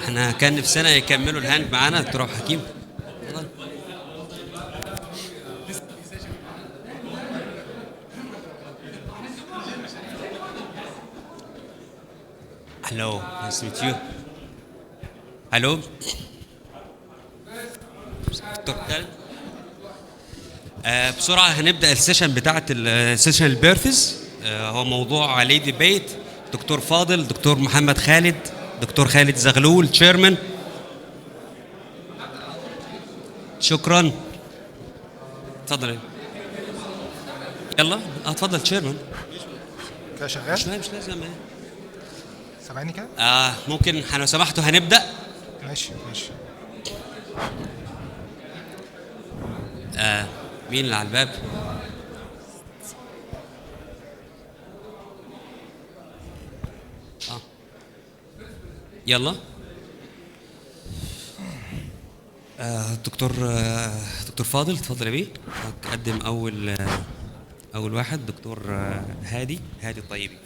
احنا كان نفسنا يكملوا الهاند معانا دكتور عبد الحكيم. Hello, nice to meet you. Hello. دكتور خالد. بسرعة هنبدأ السيشن بتاعة السيشن البيرثز. هو موضوع عليه ديبيت. دكتور فاضل، دكتور محمد خالد، دكتور خالد زغلول تشيرمان. شكرا. اتفضل. يلا اتفضل تشيرمان. كده شغال؟ مش لازم. سامعني كده؟ ممكن لو سمحتوا هنبدأ. ماشي. مين اللي على الباب؟ يلا. دكتور فاضل اتفضل يا بيه. تقدم اول واحد دكتور هادي الطيبي.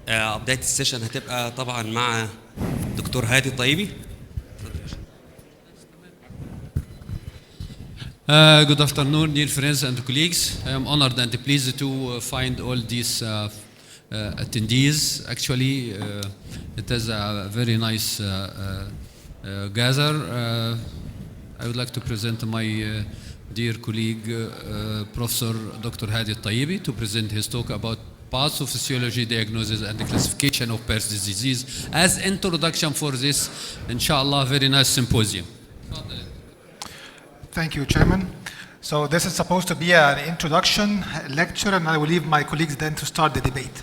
بداية السيشن هتبقى طبعا مع دكتور هادي الطيبي. Good afternoon, dear friends and colleagues. I am honored and pleased to find all these attendees. Actually, it is a very nice gather. I would like to present my dear colleague, Professor Dr. Hadi Al-Tayyibi, to present his talk about pathophysiology, diagnosis, and the classification of Perthes disease as introduction for this, inshallah, very nice symposium. Thank you, Chairman. So this is supposed to be an introduction lecture, and I will leave my colleagues then to start the debate.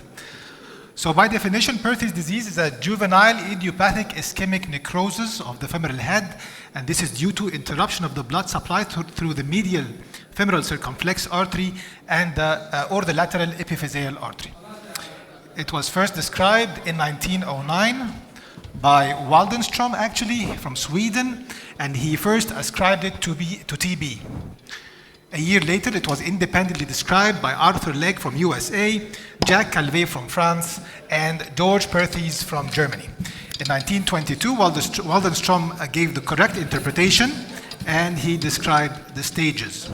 So by definition, Perthes disease is a juvenile idiopathic ischemic necrosis of the femoral head, and this is due to interruption of the blood supply through the medial femoral circumflex artery and or the lateral epiphyseal artery. It was first described in 1909 by Waldenstrom, actually, from Sweden, and he first ascribed it to TB. A year later, it was independently described by Arthur Legg from USA, Jack Calvé from France, and George Perthes from Germany. In 1922, Waldenstrom gave the correct interpretation, and he described the stages.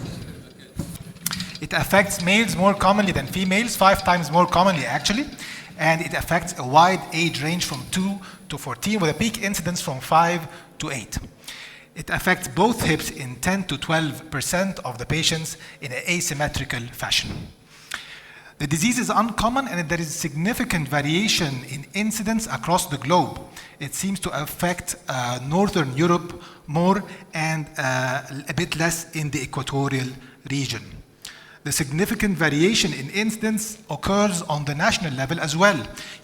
It affects males more commonly than females, 5 times more commonly actually, and it affects a wide age range from 2 to 14 with a peak incidence from 5 to 8. It affects both hips in 10 to 12% of the patients in an asymmetrical fashion. The disease is uncommon and there is significant variation in incidence across the globe. It seems to affect Northern Europe more and a bit less in the equatorial region. The significant variation in incidence occurs on the national level as well.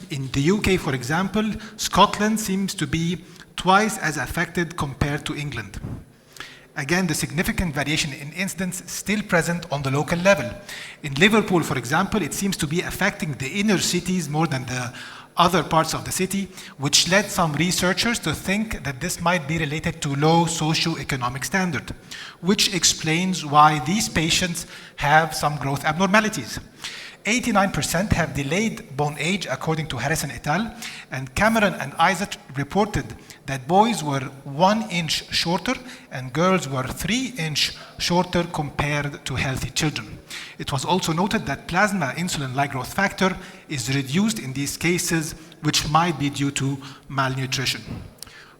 In the UK, for example, Scotland seems to be twice as affected compared to England. Again, the significant variation in incidence still present on the local level. In Liverpool, for example, it seems to be affecting the inner cities more than the other parts of the city, which led some researchers to think that this might be related to low socioeconomic standard, which explains why these patients have some growth abnormalities. 89% have delayed bone age, according to Harrison et al., and Cameron and Isaac reported that boys were 1 inch shorter and girls were 3 inch shorter compared to healthy children. It was also noted that plasma insulin-like growth factor is reduced in these cases, which might be due to malnutrition.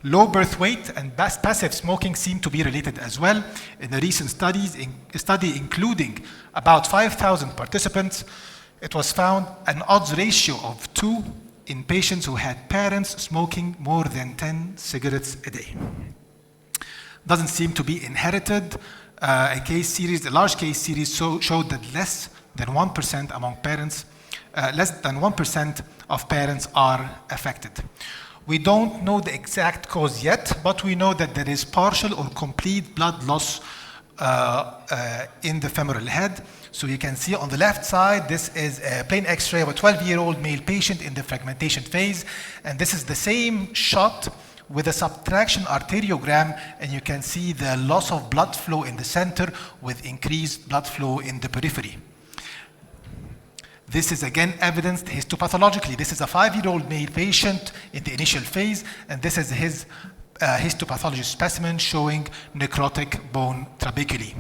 Low birth weight and passive smoking seem to be related as well. In a recent study including about 5,000 participants, it was found an odds ratio of 2 in patients who had parents smoking more than 10 cigarettes a day. Doesn't seem to be inherited. A large case series showed that less than 1% of parents are affected. We don't know the exact cause yet, but we know that there is partial or complete blood loss in the femoral head. So you can see on the left side, this is a plain X-ray of a 12-year-old male patient in the fragmentation phase. And this is the same shot with a subtraction arteriogram, and you can see the loss of blood flow in the center with increased blood flow in the periphery. This is again evidenced histopathologically. This is a 5-year-old male patient in the initial phase, and this is his histopathology specimen showing necrotic bone trabeculae.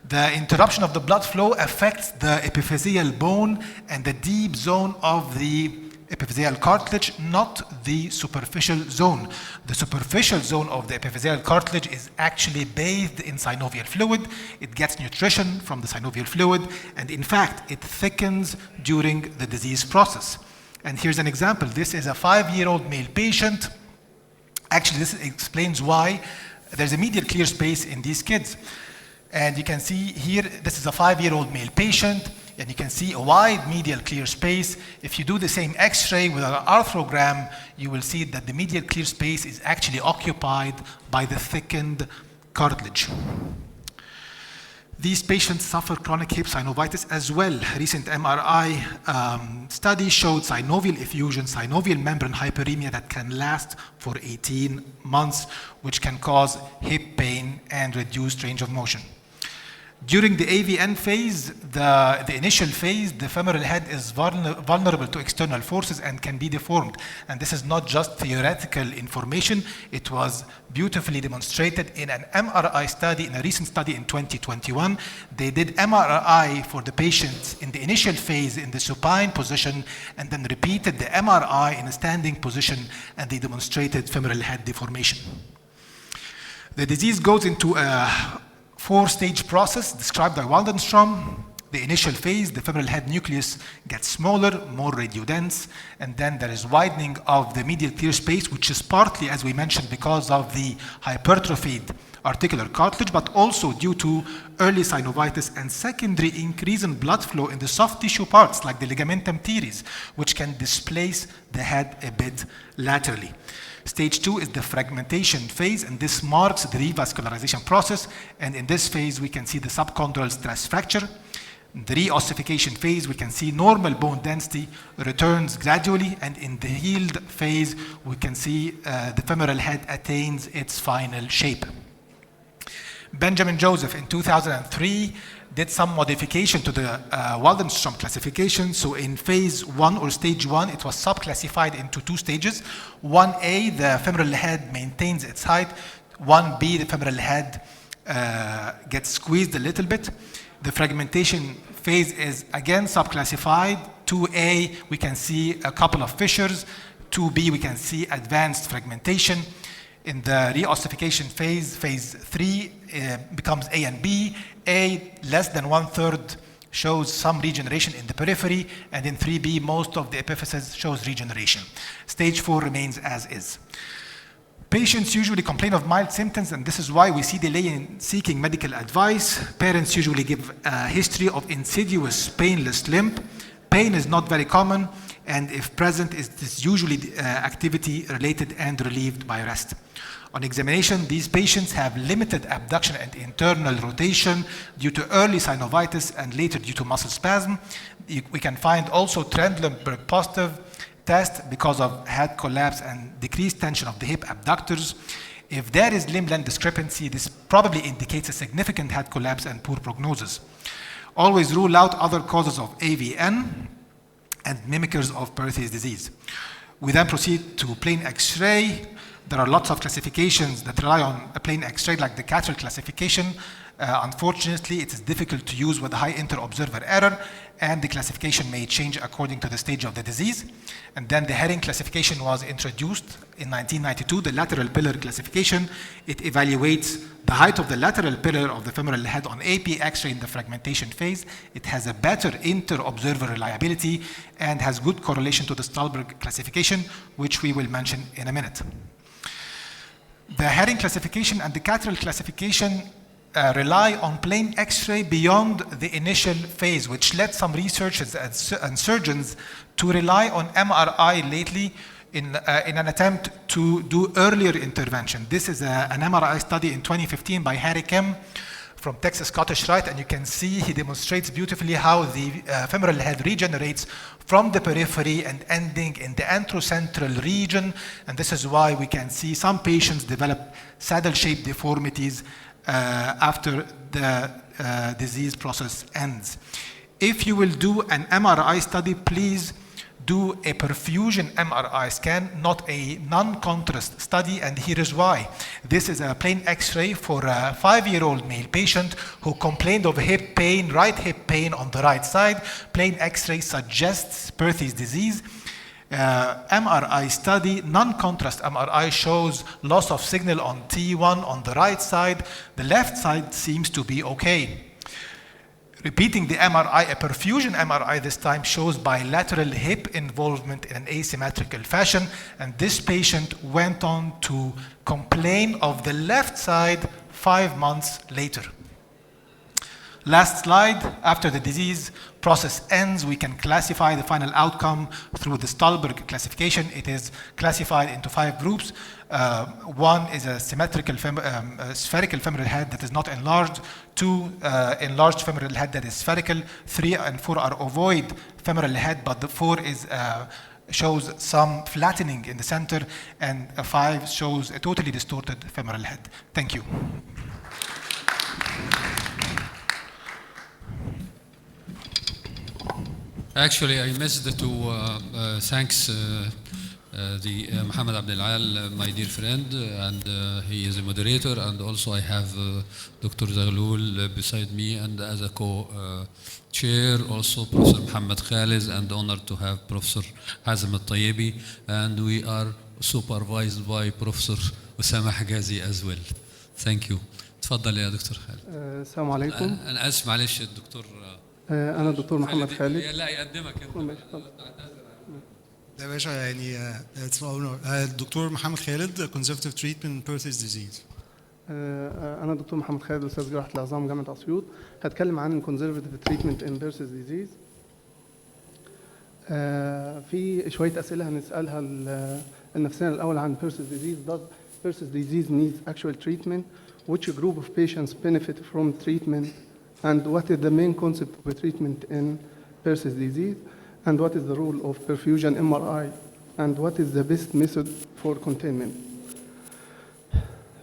The interruption of the blood flow affects the epiphyseal bone and the deep zone of the epiphyseal cartilage, not the superficial zone. The superficial zone of the epiphyseal cartilage is actually bathed in synovial fluid. It gets nutrition from the synovial fluid, and in fact, it thickens during the disease process. And here's an example. This is a 5-year-old male patient. Actually, this explains why there's a medial clear space in these kids. And you can see here, this is a 5-year-old male patient, and you can see a wide medial clear space. If you do the same X-ray with an arthrogram, you will see that the medial clear space is actually occupied by the thickened cartilage. These patients suffer chronic hip synovitis as well. Recent MRI study showed synovial effusion, synovial membrane hyperemia that can last for 18 months, which can cause hip pain and reduced range of motion. During the AVN phase, the initial phase, the femoral head is vulnerable to external forces and can be deformed. And this is not just theoretical information. It was beautifully demonstrated in an MRI study, in a recent study in 2021. They did MRI for the patients in the initial phase in the supine position, and then repeated the MRI in a standing position, and they demonstrated femoral head deformation. The disease goes into a 4-stage process described by Waldenstrom. The initial phase, the femoral head nucleus gets smaller, more radiodense, and then there is widening of the medial clear space, which is partly, as we mentioned, because of the hypertrophied articular cartilage, but also due to early synovitis and secondary increase in blood flow in the soft tissue parts like the ligamentum teres, which can displace the head a bit laterally. Stage 2 is the fragmentation phase, and this marks the revascularization process. And in this phase, we can see the subchondral stress fracture. In the reossification phase, we can see normal bone density returns gradually, and in the healed phase, we can see the femoral head attains its final shape. Benjamin Joseph in 2003 did some modification to the Waldenstrom classification. So in phase 1 or stage 1, it was subclassified into 2 stages. 1A, the femoral head maintains its height. 1B, the femoral head gets squeezed a little bit. The fragmentation phase is again subclassified. 2A, we can see a couple of fissures. 2B, we can see advanced fragmentation. In the reossification phase, phase 3 becomes A and B. A, less than 1/3, shows some regeneration in the periphery, and in 3B, most of the epiphysis shows regeneration. Stage 4 remains as is. Patients usually complain of mild symptoms, and this is why we see delay in seeking medical advice. Parents usually give a history of insidious painless limp. Pain is not very common, and if present, it is usually activity related and relieved by rest. On examination, these patients have limited abduction and internal rotation due to early synovitis and later due to muscle spasm. We can find also Trendelenburg positive test because of head collapse and decreased tension of the hip abductors. If there is limb length discrepancy, this probably indicates a significant head collapse and poor prognosis. Always rule out other causes of AVN and mimickers of Perthes disease. We then proceed to plain X-ray. There are lots of classifications that rely on a plain X-ray, like the Catrell classification. Unfortunately, it is difficult to use with a high inter-observer error, and the classification may change according to the stage of the disease. And then the Herring classification was introduced in 1992, the lateral pillar classification. It evaluates the height of the lateral pillar of the femoral head on AP X-ray in the fragmentation phase. It has a better inter-observer reliability and has good correlation to the Stulberg classification, which we will mention in a minute. The Herring classification and the Catrell classification rely on plain X-ray beyond the initial phase, which led some researchers and surgeons to rely on MRI lately in an attempt to do earlier intervention. This is an MRI study in 2015 by Harry Kim from Texas Scottish Rite, and you can see he demonstrates beautifully how the femoral head regenerates from the periphery and ending in the anterocentral region, and this is why we can see some patients develop saddle-shaped deformities after the disease process ends. if you will do an MRI study, please do a perfusion MRI scan, not a non-contrast study, and here is why. This is a plain X-ray for a 5-year-old male patient who complained of hip pain, right hip pain on the right side. Plain X-ray suggests Perthes disease. MRI study, non-contrast MRI shows loss of signal on T1 on the right side. The left side seems to be okay. Repeating the MRI, a perfusion MRI this time shows bilateral hip involvement in an asymmetrical fashion, and this patient went on to complain of the left side 5 months later. Last slide. After the disease process ends, we can classify the final outcome through the Stolberg classification. It is classified into 5 groups. One is a spherical femoral head that is not enlarged. 2, enlarged femoral head that is spherical. 3 and 4 are ovoid femoral head, but the 4 is shows some flattening in the center, and 5 shows a totally distorted femoral head. Thank you. Actually, I missed to thanks the Mohammed Abdelal, my dear friend, and he is a moderator, and also I have Dr. Zaghloul beside me, and as a co-chair also Professor Mohammed Khalid, and honored to have Professor Hazem Al-Tayebi, and we are supervised by Professor Osama Hagazi as well. Thank you. تفضل يا دكتور خالد. السلام عليكم. أنا آسف معلش الدكتور. أنا الدكتور محمد خالد. لا يقدمك أنت. يا باشا يعني الدكتور محمد خالد conservative treatment Perthes disease. أنا الدكتور محمد خالد أستاذ جراحة العظام جامعة أسيوط. هتكلم عن conservative treatment in Perthes disease. في شوية أسئلة هنسألها لنفسنا الأول عن Perthes disease. Does Perthes disease needs actual treatment? Which group of patients benefit from treatment? And what is the main concept of a treatment in Perthes disease? And what is the role of perfusion MRI? And what is the best method for containment?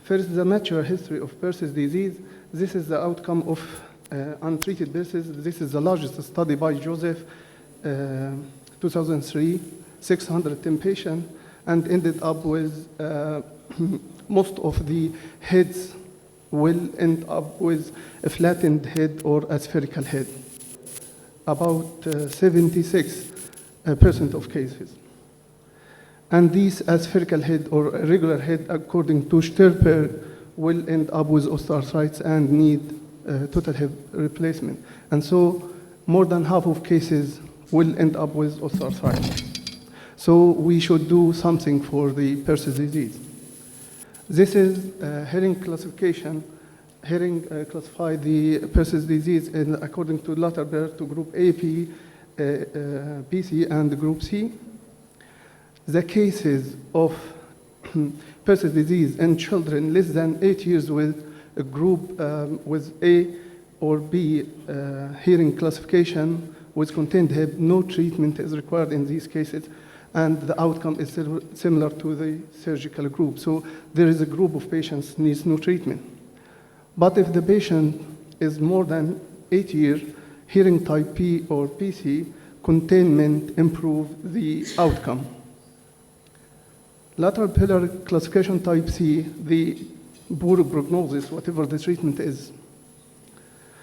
First, the natural history of Perthes disease. This is the outcome of untreated Perthes. This is the largest study by Joseph, 2003, 610 patients, and ended up with most of the heads will end up with a flattened head or a spherical head. About 76% of cases. And these aspherical head or irregular head, according to Sternberg, will end up with osteoarthritis and need total hip replacement. And so more than half of cases will end up with osteoarthritis. So we should do something for the Perthes disease. This is Herring classification. Herring classified the Perthes disease according to Latterberg to group A, P, B, C, and group C. The cases of Perthes disease in children less than 8 years with a group with A or B hearing classification with contained hip, no treatment is required in these cases, and the outcome is similar to the surgical group. So there is a group of patients needs no treatment. But if the patient is more than 8 years, hearing type P or PC, containment improve the outcome. Lateral pillar classification type C, the poor prognosis, whatever the treatment is.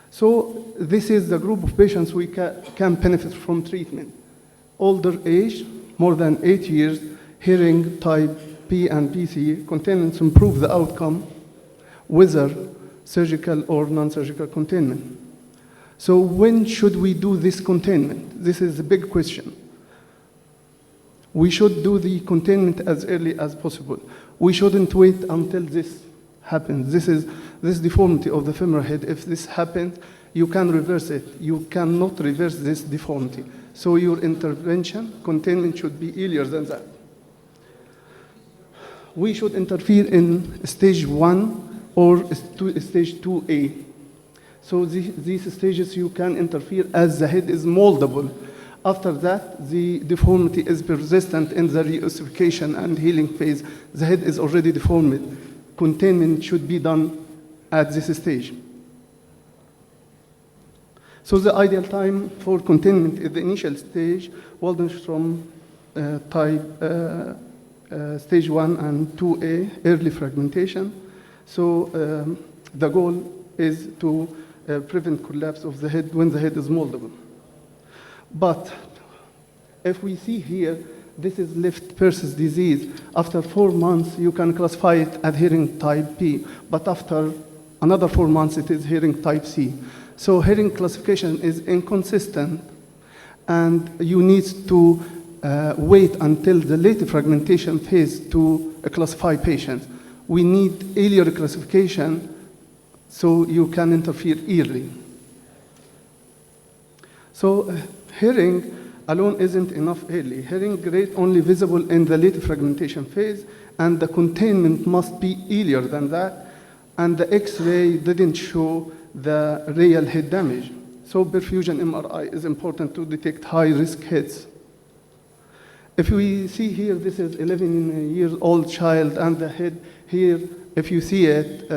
So this is the group of patients we can benefit from treatment. Older age, more than 8 years, hearing type P and PC, containment improve the outcome, whether surgical or non-surgical containment. So when should we do this containment? This is a big question. We should do the containment as early as possible. We shouldn't wait until this happens. This deformity of the femoral head, if this happens, you can reverse it. You cannot reverse this deformity. So your intervention, containment should be earlier than that. We should interfere in stage 1 or stage 2A. So these stages you can interfere as the head is moldable. After that, the deformity is persistent in the reossification and healing phase. The head is already deformed. Containment should be done at this stage. So the ideal time for containment is the initial stage, Waldenstrom type stage 1 and 2A, early fragmentation. So the goal is to prevent collapse of the head when the head is moldable. But if we see here, this is left Perthes disease. After 4 months, you can classify it as hearing type B, but after another 4 months, it is hearing type C. So hearing classification is inconsistent, and you need to wait until the late fragmentation phase to classify patients. We need earlier classification so you can interfere early. So hearing alone isn't enough early. Hearing rate only visible in the late fragmentation phase, and the containment must be earlier than that, and the X-ray didn't show the real head damage. So perfusion MRI is important to detect high-risk heads. If we see here, this is 11-year-old child, and the head here, if you see it,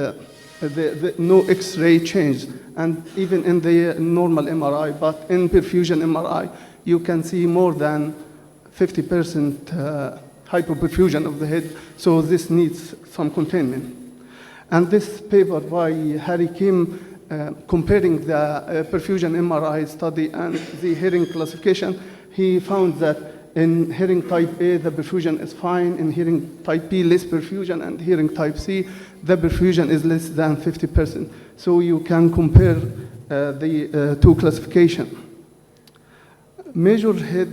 no X-ray change, and even in the normal MRI, but in perfusion MRI, you can see more than 50% hypoperfusion of the head, so this needs some containment. And this paper by Harry Kim comparing the perfusion MRI study and the hearing classification, he found that in hearing type A, the perfusion is fine. In hearing type B, less perfusion, and hearing type C, the perfusion is less than 50%. So you can compare the two classifications. Major head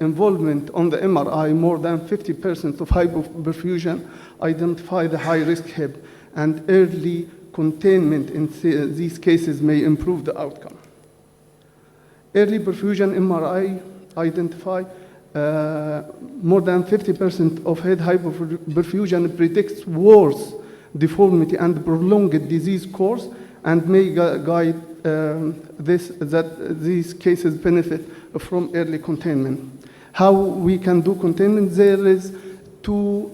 involvement on the MRI, more than 50% of hypoperfusion identify the high-risk head, and early containment in these cases may improve the outcome. Early perfusion MRI identify more than 50% of head hypoperfusion predicts worse deformity and prolonged disease course, and may guide that these cases benefit from early containment. How we can do containment? There is two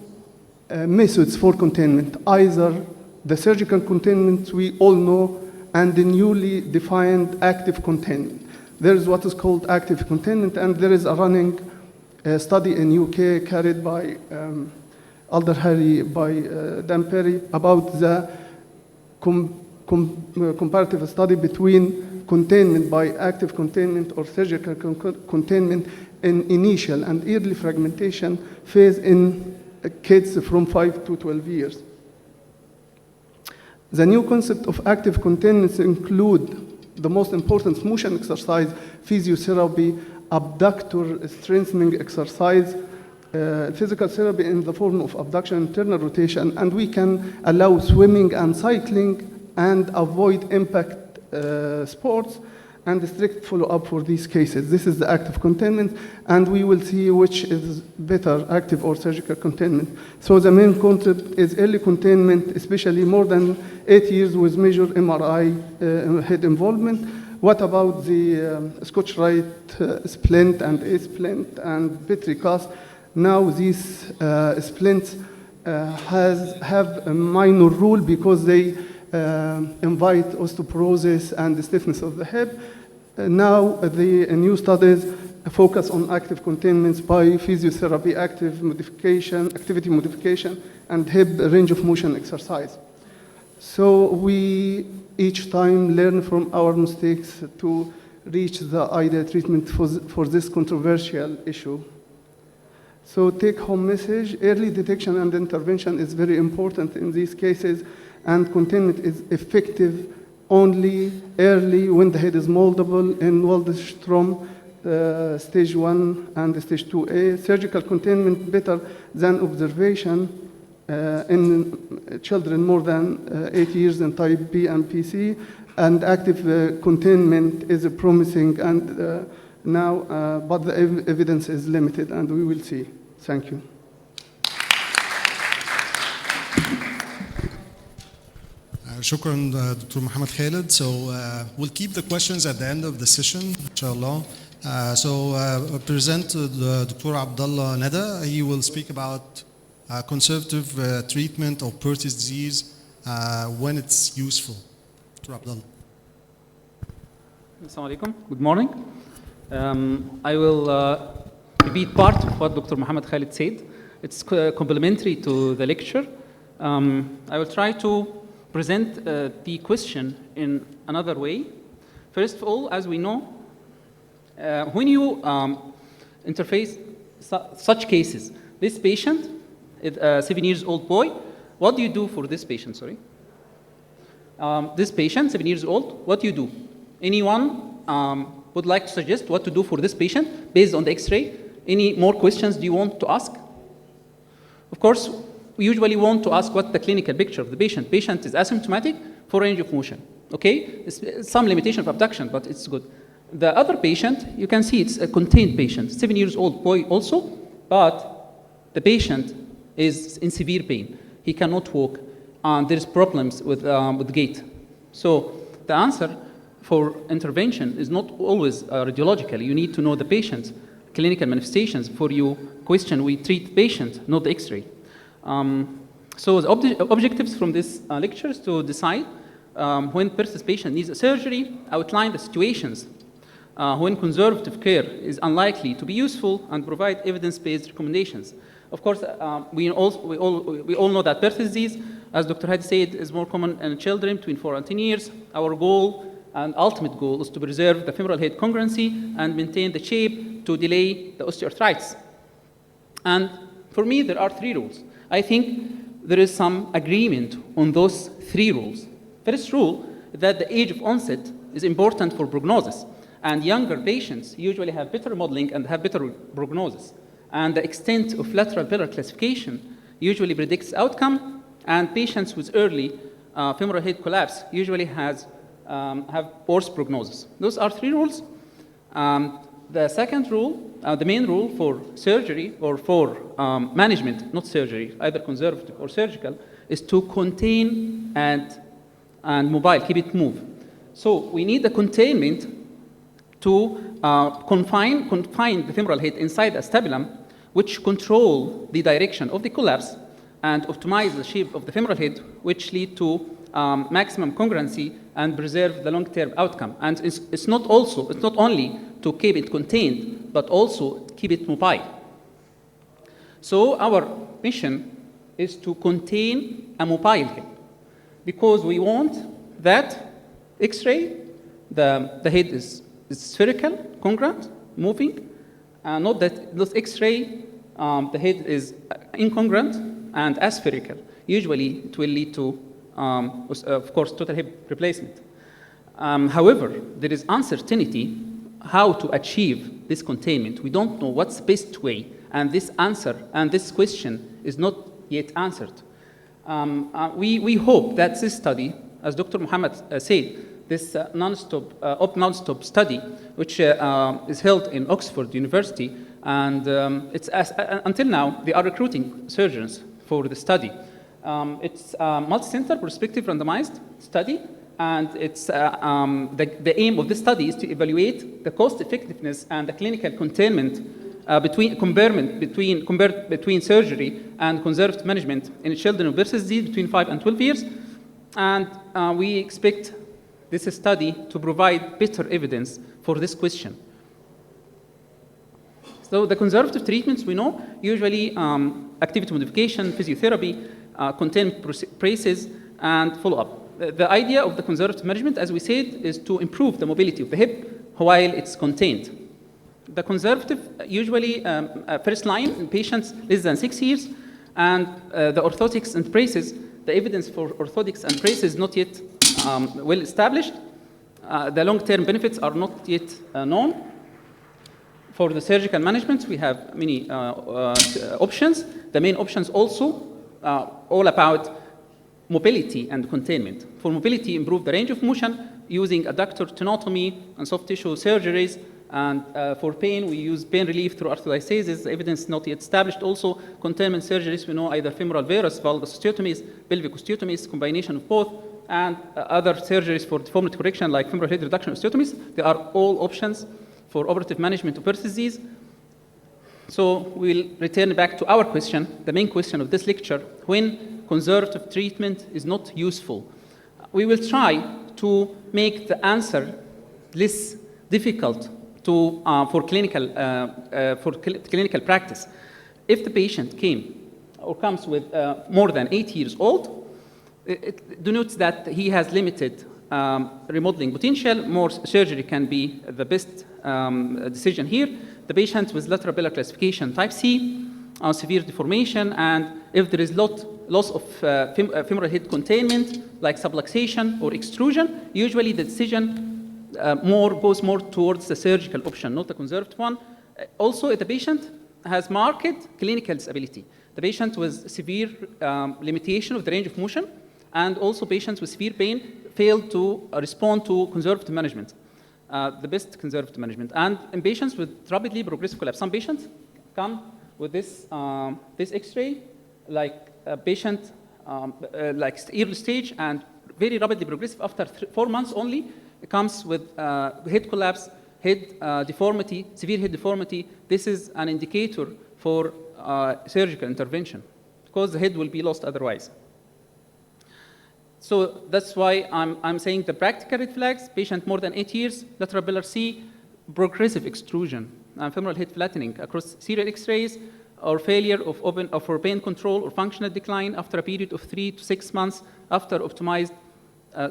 methods for containment. Either the surgical containment we all know, and the newly defined active containment. There is what is called active containment, and there is a running study in UK carried by Alder Harry by Dan Perry about the comparative study between containment by active containment or surgical containment in initial and early fragmentation phase in kids from 5 to 12 years. The new concept of active containment include the most important motion exercise, physiotherapy, abductor strengthening exercise, physical therapy in the form of abduction, internal rotation, and we can allow swimming and cycling and avoid impact sports, and strict follow-up for these cases. This is the active containment, and we will see which is better, active or surgical containment. So the main concept is early containment, especially more than 8 years with major MRI head involvement. What about the Scotch-Rite splint and A-splint and Petri cast? Now these splints have a minor rule because they invite osteoporosis and stiffness of the hip. Now the new studies focus on active containments by physiotherapy, activity modification, and hip range of motion exercise. So we each time learn from our mistakes to reach the ideal treatment for this controversial issue. So take-home message, early detection and intervention is very important in these cases, and containment is effective only early when the head is moldable in Waldenstrom stage 1 and stage 2A. Surgical containment better than observation in children more than 8 years in type B and PC, and active containment is promising and now, but the evidence is limited, and we will see. Thank you. شكرا دكتور محمد خالد. So we'll keep the questions at the end of the session, inshallah. So present Dr. Abdullah Nada. He will speak about conservative treatment of Perthes disease when it's useful. Dr. Abdullah. Assalamu alaikum. Good morning. I will repeat part of what Dr. Muhammad Khalid said. It's complementary to the lecture. I will try to present the question in another way. First of all, as we know, when you interface such cases, this patient is a 7-year-old boy. What do you do for this patient? Sorry. This patient, 7 years old, what do you do? Anyone would like to suggest what to do for this patient based on the X-ray? Any more questions do you want to ask? Of course, we usually want to ask what the clinical picture of the patient. Patient is asymptomatic for range of motion. Okay, it's some limitation of abduction, but it's good. The other patient, you can see it's a contained patient, 7 years old boy also, but the patient is in severe pain. He cannot walk, and there's problems with gait. So the answer for intervention is not always radiological. You need to know the patient's clinical manifestations. For you question, we treat patient, not the X-ray. So the objectives from this lecture is to decide when Perthes patient needs a surgery, outline the situations when conservative care is unlikely to be useful, and provide evidence-based recommendations. Of course, we all know that Perthes disease, as Dr. Hadi said, is more common in children between 4 and 10 years. Our goal and ultimate goal is to preserve the femoral head congruency and maintain the shape to delay the osteoarthritis. And for me, there are 3 rules. I think there is some agreement on those 3 rules. First rule is that the age of onset is important for prognosis, and younger patients usually have better modeling and have better prognosis. And the extent of lateral pillar classification usually predicts outcome, and patients with early femoral head collapse usually have worse prognosis. Those are 3 rules. The second rule, the main rule for surgery or for management, not surgery, either conservative or surgical, is to contain and mobile, keep it move. So we need the containment to confine the femoral head inside the stabilium, which control the direction of the collapse and optimize the shape of the femoral head, which lead to maximum congruency and preserve the long-term outcome. And it's not only to keep it contained, but also keep it mobile. So our mission is to contain a mobile head, because we want that X-ray, the head is spherical, congruent, moving, not that this X-ray, the head is incongruent and aspherical. Usually it will lead to, of course, total hip replacement. However, there is uncertainty how to achieve this containment. We don't know what's the best way, and this answer and this question is not yet answered. We hope that this study, as Dr. Muhammad said, this non-stop study, which is held in Oxford University, and until now they are recruiting surgeons for the study. It's a multi-center prospective randomized study, and it's the aim of this study is to evaluate the cost effectiveness and the clinical containment between surgery and conservative management in children with Perthes disease between 5 and 12 years. And we expect this study to provide better evidence for this question. So the conservative treatments we know, usually activity modification, physiotherapy, containment braces, and follow-up. The idea of the conservative management, as we said, is to improve the mobility of the hip while it's contained. The conservative, usually first line in patients less than 6 years, and the orthotics and braces, the evidence for orthotics and braces is not yet well established. The long-term benefits are not yet known. For the surgical management, we have many options. The main options also all about mobility and containment. For mobility, improve the range of motion using adductor tenotomy and soft tissue surgeries. And for pain, we use pain relief through arthrodeiscasis. Evidence not yet established. Also, containment surgeries, we know either femoral varus, valgus osteotomies, pelvic osteotomies, combination of both, and other surgeries for deformity correction like femoral head reduction osteotomies. They are all options for operative management of Perthes disease. So we'll return back to our question, the main question of this lecture, when conservative treatment is not useful. We will try to make the answer less difficult to, for clinical practice. If the patient came or comes with more than 8 years old, it denotes that he has limited remodeling potential. More surgery can be the best decision here. The patient with lateral pillar classification type C, severe deformation, and if there is loss of femoral head containment, like subluxation or extrusion, usually the decision goes more towards the surgical option, not the conservative one. Also, if the patient has marked clinical disability, the patient with severe limitation of the range of motion, and also patients with severe pain fail to respond to conservative management, the best conservative management. And in patients with rapidly progressive collapse, some patients come with this X-ray, like a patient like early stage and very rapidly progressive. After 4 months only, it comes with head collapse, head deformity, severe head deformity. This is an indicator for surgical intervention because the head will be lost otherwise. So that's why I'm saying the practical red flags: patient more than 8 years, lateral pillar C, progressive extrusion, and femoral head flattening across serial X-rays, or failure for pain control or functional decline after a period of 3 to 6 months after optimized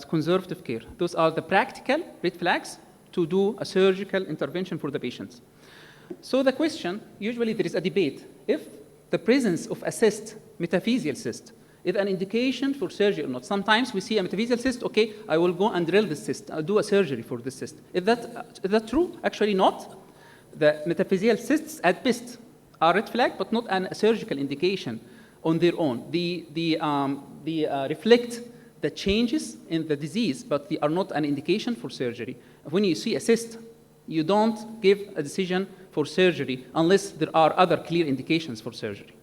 conservative care. Those are the practical red flags to do a surgical intervention for the patients. So the question, usually there is a debate, if the presence of a cyst, metaphyseal cyst, is an indication for surgery or not. Sometimes we see a metaphyseal cyst, okay, I will go and drill this cyst, I'll do a surgery for this cyst. Is that true? Actually not. The metaphyseal cysts at best are red flag, but not a surgical indication on their own. They reflect the changes in the disease, but they are not an indication for surgery. When you see a cyst, you don't give a decision for surgery unless there are other clear indications for surgery.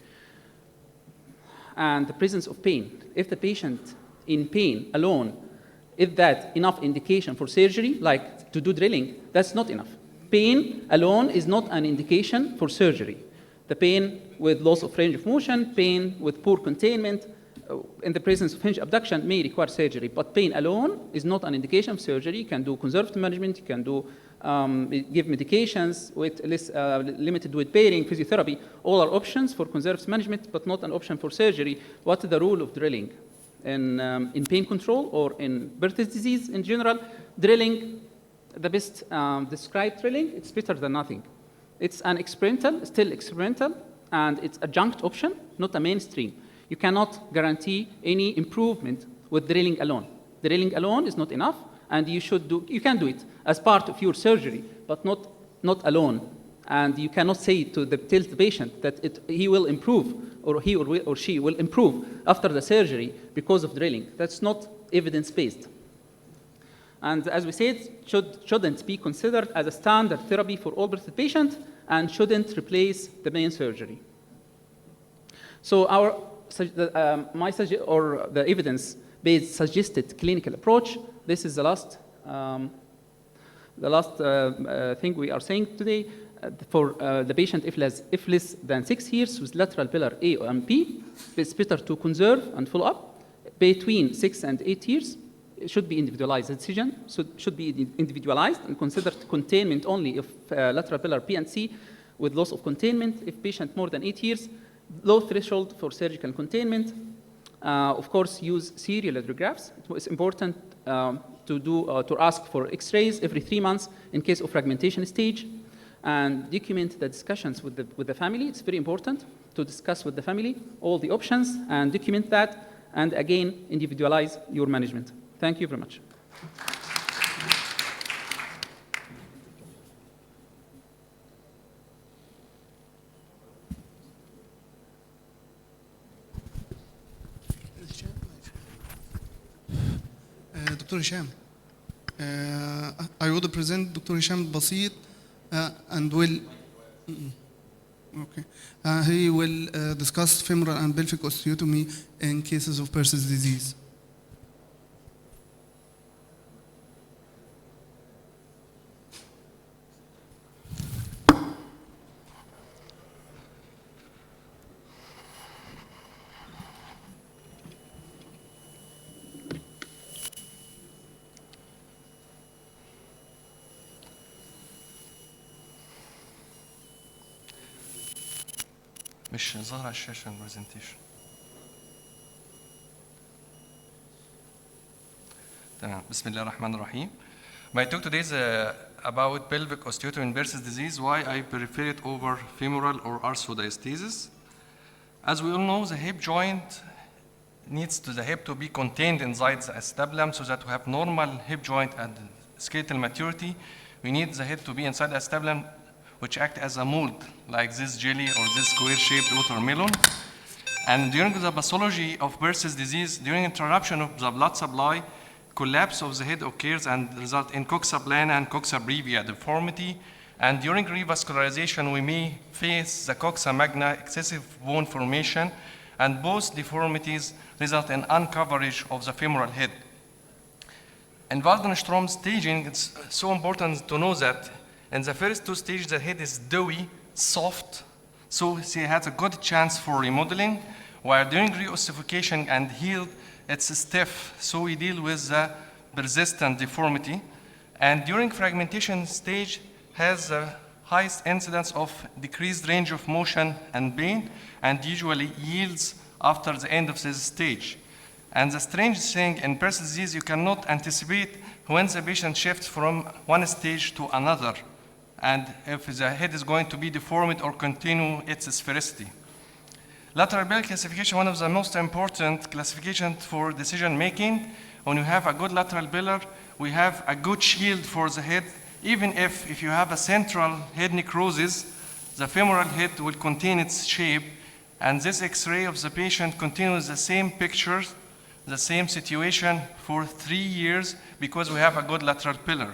And the presence of pain. If the patient in pain alone, is that enough indication for surgery, like to do drilling? That's not enough. Pain alone is not an indication for surgery. The pain with loss of range of motion, pain with poor containment, in the presence of hinge abduction may require surgery, but pain alone is not an indication of surgery. You can do conservative management, you can do give medications with limited weight bearing, physiotherapy. All are options for conservative management, but not an option for surgery. What is the role of drilling in pain control or in Perthes disease in general? Drilling, the best described drilling, it's better than nothing. It's an experimental, still experimental, and it's adjunct option, not a mainstream. You cannot guarantee any improvement with drilling alone. Drilling alone is not enough, and you can do it as part of your surgery, but not alone. And you cannot say tell the patient that he will improve, or he or she will improve after the surgery because of drilling. That's not evidence-based. And as we said, shouldn't be considered as a standard therapy for all Perthes patients and shouldn't replace the main surgery. So the evidence-based suggested clinical approach. This is the last thing we are saying today. For the patient, if less than 6 years with lateral pillar A and B, it's better to conserve and follow up. Between 6 and 8 years, it should be individualized. The decision should be individualized and considered containment only if lateral pillar B and C with loss of containment. If patient more than 8 years, low threshold for surgical containment. Of course, use serial radiographs. It's important to ask for X-rays every 3 months in case of fragmentation stage, and document the discussions with the family. It's very important to discuss with the family all the options and document that, and again, individualize your management. Thank you very much. Dr. Hisham, I would present Dr. Hisham Basit and will he will discuss femoral and pelvic osteotomy in cases of Perthes disease. مش ظاهر على الشاشة البرزنتيشن. تمام. بسم الله الرحمن الرحيم. My talk today is about pelvic osteotomy and Perthes disease, why I prefer it over femoral or arthrodisthesis. As we all know, the hip joint needs the hip to be contained inside the acetabulum so that we have normal hip joint at skeletal maturity. We need the head to be inside the acetabulum, which act as a mold, like this jelly or this square-shaped watermelon. And during the pathology of Perthes disease, during interruption of the blood supply, collapse of the head occurs and result in coxa plana and coxa brevia deformity. And during revascularization, we may face the coxa magna, excessive bone formation, and both deformities result in uncoverage of the femoral head. In Waldenstrom staging, it's so important to know that in the first two stages, the head is dewy, soft, so she has a good chance for remodeling, while during reossification and healed, it's stiff, so we deal with the persistent deformity. And during fragmentation stage, has the highest incidence of decreased range of motion and pain, and usually yields after the end of this stage. And the strange thing in Perthes disease, you cannot anticipate when the patient shifts from one stage to another, and if the head is going to be deformed or continue its sphericity. Lateral pillar classification, one of the most important classifications for decision making. When you have a good lateral pillar, we have a good shield for the head. Even if you have a central head necrosis, the femoral head will contain its shape, and this X-ray of the patient continues the same pictures, the same situation for 3 years because we have a good lateral pillar.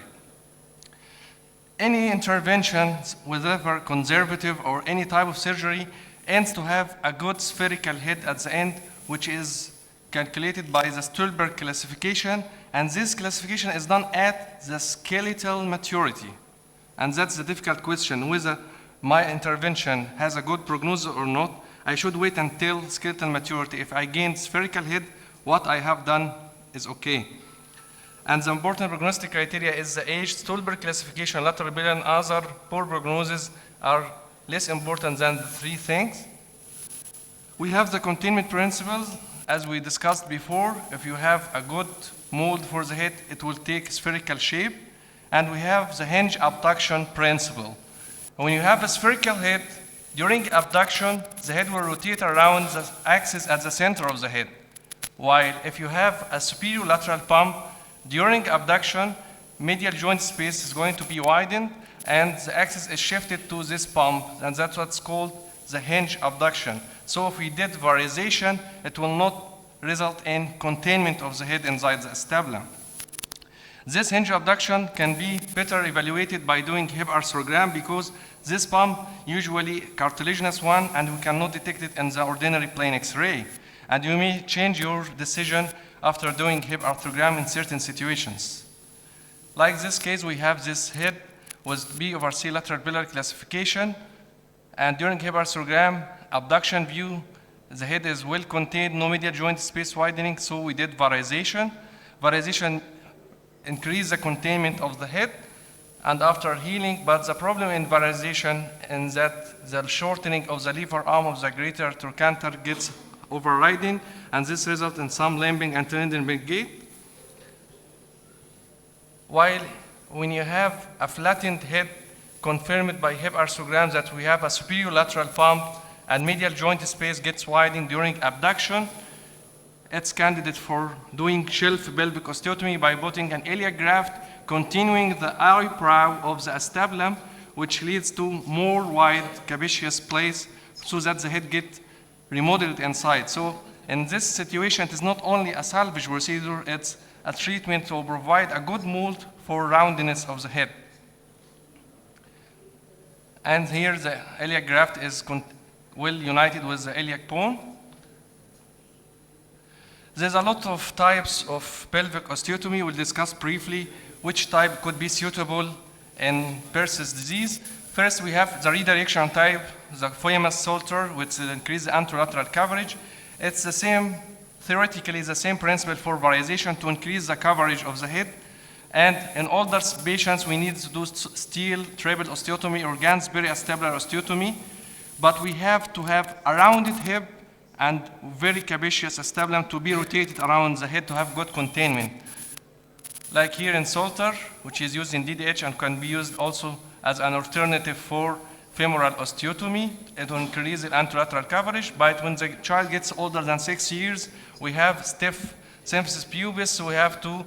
Any interventions, whether conservative or any type of surgery, aims to have a good spherical head at the end, which is calculated by the Stulberg classification, and this classification is done at the skeletal maturity. And that's the difficult question, whether my intervention has a good prognosis or not. I should wait until skeletal maturity. If I gain spherical head, what I have done is okay. And the important prognostic criteria is the age. Stulberg classification, lateral pillar, and other poor prognosis are less important than the three things. We have the containment principles, as we discussed before. If you have a good mold for the head, it will take spherical shape. And we have the hinge abduction principle. When you have a spherical head, during abduction, the head will rotate around the axis at the center of the head. While if you have a superior lateral pump, during abduction, medial joint space is going to be widened and the axis is shifted to this pump, and that's what's called the hinge abduction. So if we did varization, it will not result in containment of the head inside the acetabulum. This hinge abduction can be better evaluated by doing hip arthrogram because this pump usually cartilaginous one and we cannot detect it in the ordinary plain X-ray. And you may change your decision after doing hip arthrogram in certain situations. Like this case, we have this head with B over C lateral pillar classification, and during hip arthrogram, abduction view, the head is well contained, no medial joint space widening, so we did varization. Varization increased the containment of the head, and after healing, but the problem in varization is that the shortening of the lever arm of the greater trochanter gets overriding, and this results in some limping and tendon gait. While when you have a flattened head confirmed by hip arthrogram that we have a superior lateral pump and medial joint space gets widened during abduction, it's candidate for doing shelf pelvic osteotomy by putting an iliac graft continuing the eyebrow of the acetabulum, which leads to more wide capacious place so that the head gets remodeled inside. So in this situation, it is not only a salvage procedure, it's a treatment to provide a good mold for roundness of the head. And here the iliac graft is well united with the iliac bone. There's a lot of types of pelvic osteotomy. We'll discuss briefly which type could be suitable in Perthes disease. First, we have the redirection type, the Foyemas Salter, which increases the anterolateral coverage. It's the same, theoretically, the same principle for varization to increase the coverage of the head. And in older patients, we need to do steel triple osteotomy or Gans periacetabular osteotomy. but we have to have a rounded hip and very capacious acetabulum to be rotated around the head to have good containment. Like here in Salter, which is used in DDH and can be used also as an alternative for femoral osteotomy. It will increase the anterolateral coverage, but when the child gets older than 6 years, we have stiff symphysis pubis, so we have to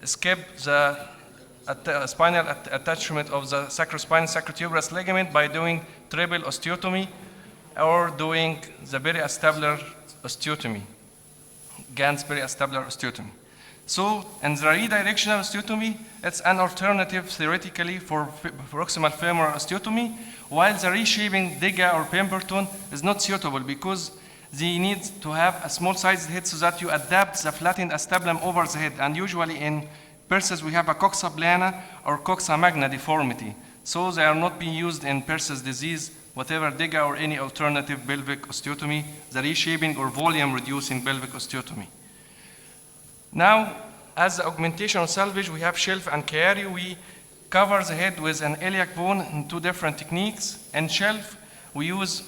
skip the spinal attachment of the sacrospinal sacrotuberous ligament by doing triple osteotomy or doing the periacetabular osteotomy, Gans periacetabular osteotomy. So, in the redirectional osteotomy, it's an alternative theoretically for proximal femoral osteotomy, while the reshaping Diga or Pemberton is not suitable because they need to have a small sized head so that you adapt the flattened acetabulum over the head. And usually in Perthes we have a coxa plana or coxa magna deformity. So they are not being used in Perthes disease, whatever Diga or any alternative pelvic osteotomy, the reshaping or volume reducing pelvic osteotomy. Now, as the augmentation or salvage, we have shelf and Chiari. We cover the head with an iliac bone in 2 different techniques. In shelf, we use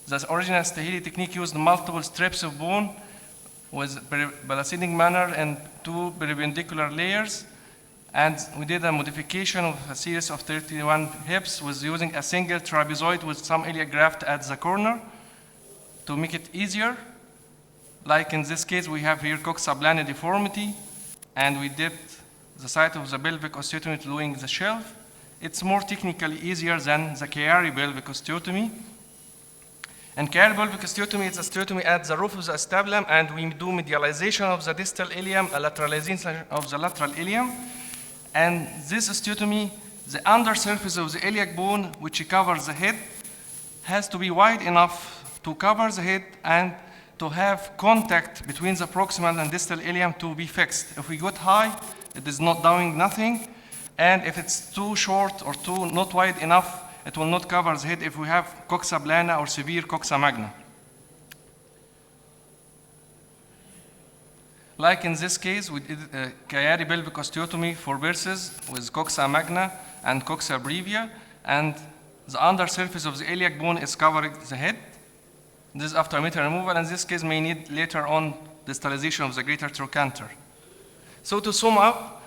the original Staheli technique, used multiple strips of bone with balancing manner and 2 perpendicular layers. And we did a modification of a series of 31 hips with using a single trapezoid with some iliac graft at the corner to make it easier. Like in this case, we have here coxa plana deformity, and we dipped the site of the pelvic osteotomy doing the shelf. It's more technically easier than the Chiari pelvic osteotomy. And Chiari pelvic osteotomy is osteotomy at the roof of the acetabulum, and we do medialization of the distal ilium, a lateralization of the lateral ilium. And this osteotomy, the undersurface of the iliac bone, which covers the head, has to be wide enough to cover the head and to have contact between the proximal and distal ilium to be fixed. If we got high, it is not doing nothing. And if it's too short or too not wide enough, it will not cover the head if we have coxa plana or severe coxa magna. Like in this case, we did a Chiari pelvic osteotomy for Perthes with coxa magna and coxa brevia, and the undersurface of the iliac bone is covering the head. This is after metal removal, and this case may need later on distalization of the greater trochanter. So to sum up,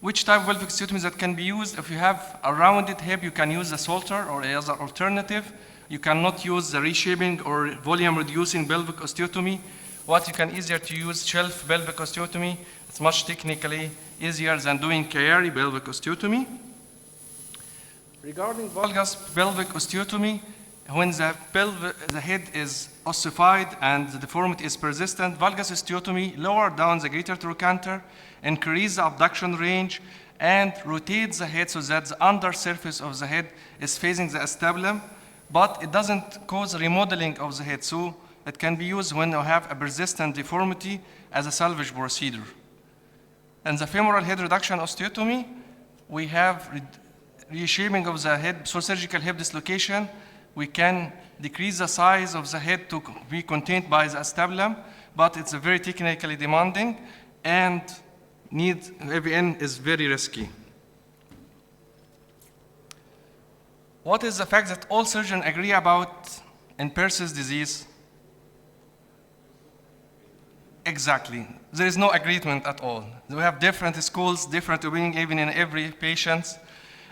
which type of pelvic osteotomy that can be used? If you have a rounded hip, you can use the Salter or any other alternative. You cannot use the reshaping or volume reducing pelvic osteotomy. What you can easier to use shelf pelvic osteotomy. It's much technically easier than doing Chiari pelvic osteotomy. Regarding valgus pelvic osteotomy, when the head is ossified and the deformity is persistent, valgus osteotomy lower down the greater trochanter, increase the abduction range, and rotate the head so that the undersurface of the head is facing the acetabulum, but it doesn't cause remodeling of the head, so it can be used when you have a persistent deformity as a salvage procedure. In the femoral head reduction osteotomy, we have reshaping of the head, so surgical hip dislocation. We can decrease the size of the head to be contained by the acetabulum, but it's very technically demanding and AVN is very risky. What is the fact that all surgeons agree about in Perthes disease? Exactly. There is no agreement at all. We have different schools, different opinions even in every patient,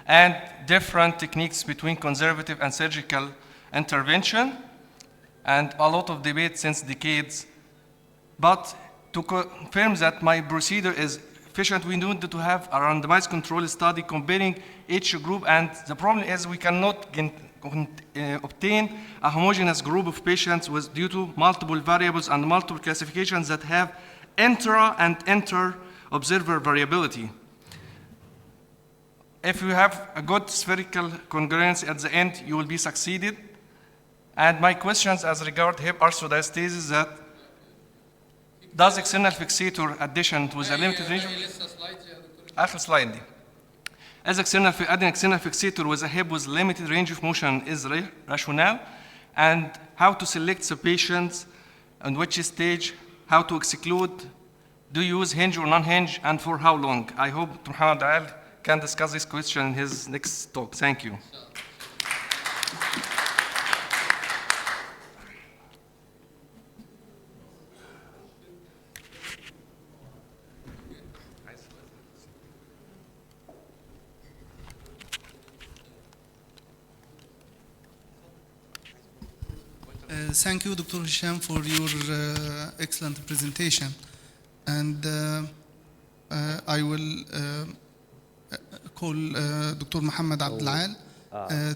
and different techniques between conservative and surgical intervention, and a lot of debate since decades. But to confirm that my procedure is efficient, we need to have a randomized control study comparing each group, and the problem is we cannot obtain a homogeneous group of patients due to multiple variables and multiple classifications that have intra and inter-observer variability. If you have a good spherical congruence at the end, you will be succeeded. And my questions as regard hip arthrodiastasis that does external fixator addition with a limited range? آخر slide. As adding external fixator with a hip with limited range of motion is rationale, and how to select the patients, and which stage, how to exclude, do you use hinge or non-hinge, and for how long? I hope Muhammad Al can discuss this question in his next talk. Thank you. Thank you, Dr. Hisham, for your excellent presentation. And I will call Dr. Muhammad Abdelal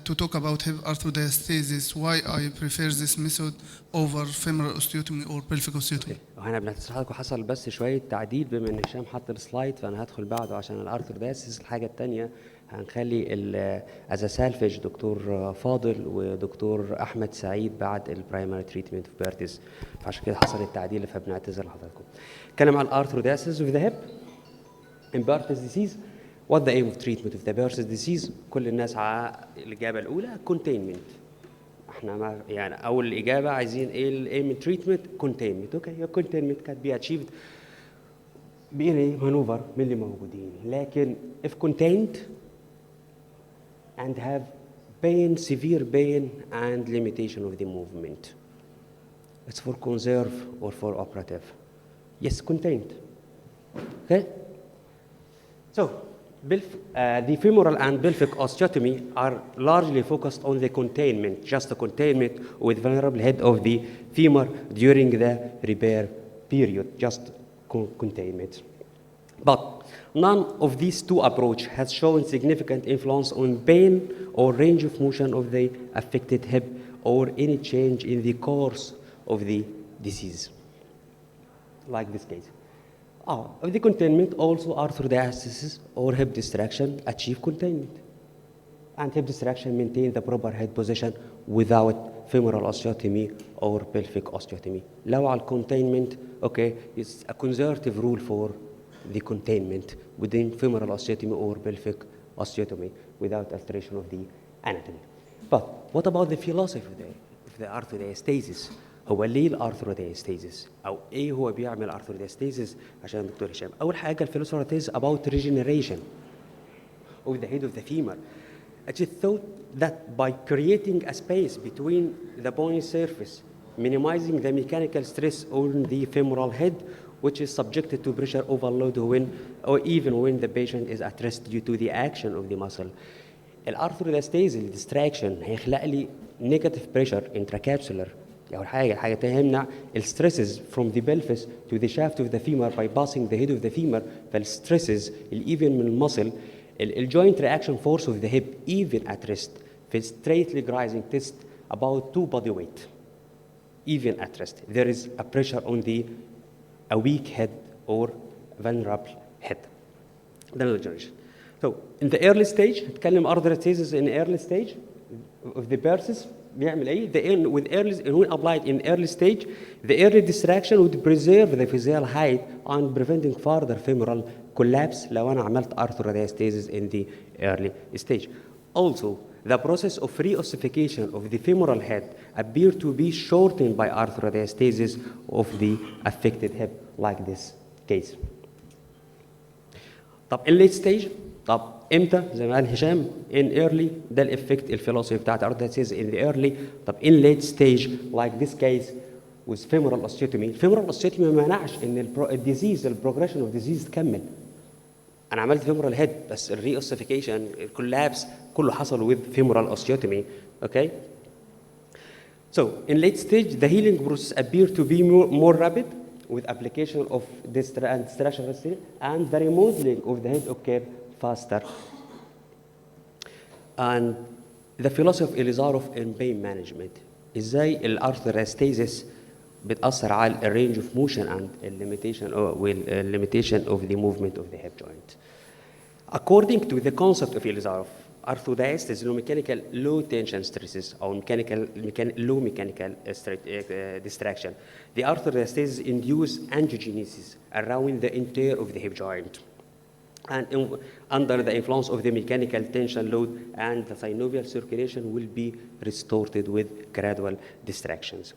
to talk about hip arthrodiastasis, why I prefer this method over femoral osteotomy or pelvic osteotomy. وهنا بنشرح لكم حصل بس شويه تعديل بما ان هشام حط السلايد فانا هدخل بعده عشان الارثروداسيس. الحاجه الثانيه هنخلي از سالفج دكتور فاضل ودكتور احمد سعيد بعد البرايمري تريتمنت في بيرتز، فعشان كده حصل التعديل فبنعتذر لحضراتكم. نتكلم عن الارثروداسيس اوف ذا هيب in Perthes disease. What the aim of treatment of the Perthes disease؟ كل الناس الإجابة الأولى containment. احنا ما يعني أول إجابة عايزين إيه الأيم treatment؟ containment. أوكي your containment can be achieved بإيه مانوفر من اللي موجودين. لكن if contained and have pain, severe pain and limitation of the movement, it's for conserve or for operative. Yes, contained. Okay. So, the femoral and pelvic osteotomy are largely focused on the containment, just the containment with vulnerable head of the femur during the repair period, just containment. But none of these two approaches has shown significant influence on pain or range of motion of the affected hip or any change in the course of the disease, like this case. Of the containment, also arthrodiastasis or hip distraction achieve containment. And hip distraction maintain the proper head position without femoral osteotomy or pelvic osteotomy. لو على containment, okay, it's a conservative rule for the containment within femoral osteotomy or pelvic osteotomy without alteration of the anatomy. But what about the philosophy of the arthrodiastasis? هو ليه الارثرودياستيزيس او ايه هو بيعمل ارثرودياستيزيس عشان دكتور هشام؟ اول حاجه الفيلوسوفيز about regeneration of the head of the femur. It is thought that by creating a space between the bony surface, minimizing the mechanical stress on the femoral head, which is subjected to pressure overload when or even when the patient is at rest due to the action of the muscle. الارثرودياستيزيس الديستراكشن هيخلق لي negative pressure intracapsular. أول حاجة تهمنا الستريسز from the pelvis to the shaft of the femur by passing the head of the femur. فالستريسز even من المصل الجوينت reaction force of the hip even at rest في straight leg rising test about 2 body weight even at rest there is a pressure on a weak head or vulnerable head. ده الجنريشن. So in the early stage نتكلم arthrodeastasis in early stage of the Perthes بيعمل ايه؟ with early when applied in early stage, the early distraction would preserve the physical height and preventing further femoral collapse لو أنا عملت arthrodyastasis in the early stage. Also, the process of reossification of the femoral head appear to be shortened by arthrodyastasis of the affected hip, like this case. طب in late stage طب امتى زي ما قال هشام in early ده الافكت الفيلوسفي بتاعت arthrodyastasis in the early. طب in late stage like this case with femoral osteotomy. femoral osteotomy ما منعش ان الديزيز البروجريشن اوف ديزيز تكمل. انا عملت femoral head بس الريوسيفيكيشن الكولابس كله حصل with femoral osteotomy. Okay. So in late stage the healing process appear to be more rapid with application of distraction and the remodeling of the head occur faster. And the philosophy of Elizarov in pain management. ازاي الارثرودياstasis بتأثر على range of motion and limitation of the movement of the hip joint. According to the concept of Elizarov, arthrodyastasis is mechanical low tension stresses or low mechanical distraction. The arthrodyastasis induce angiogenesis around the interior of the hip joint. And under the influence of the mechanical tension load and the synovial circulation will be restored with gradual distractions.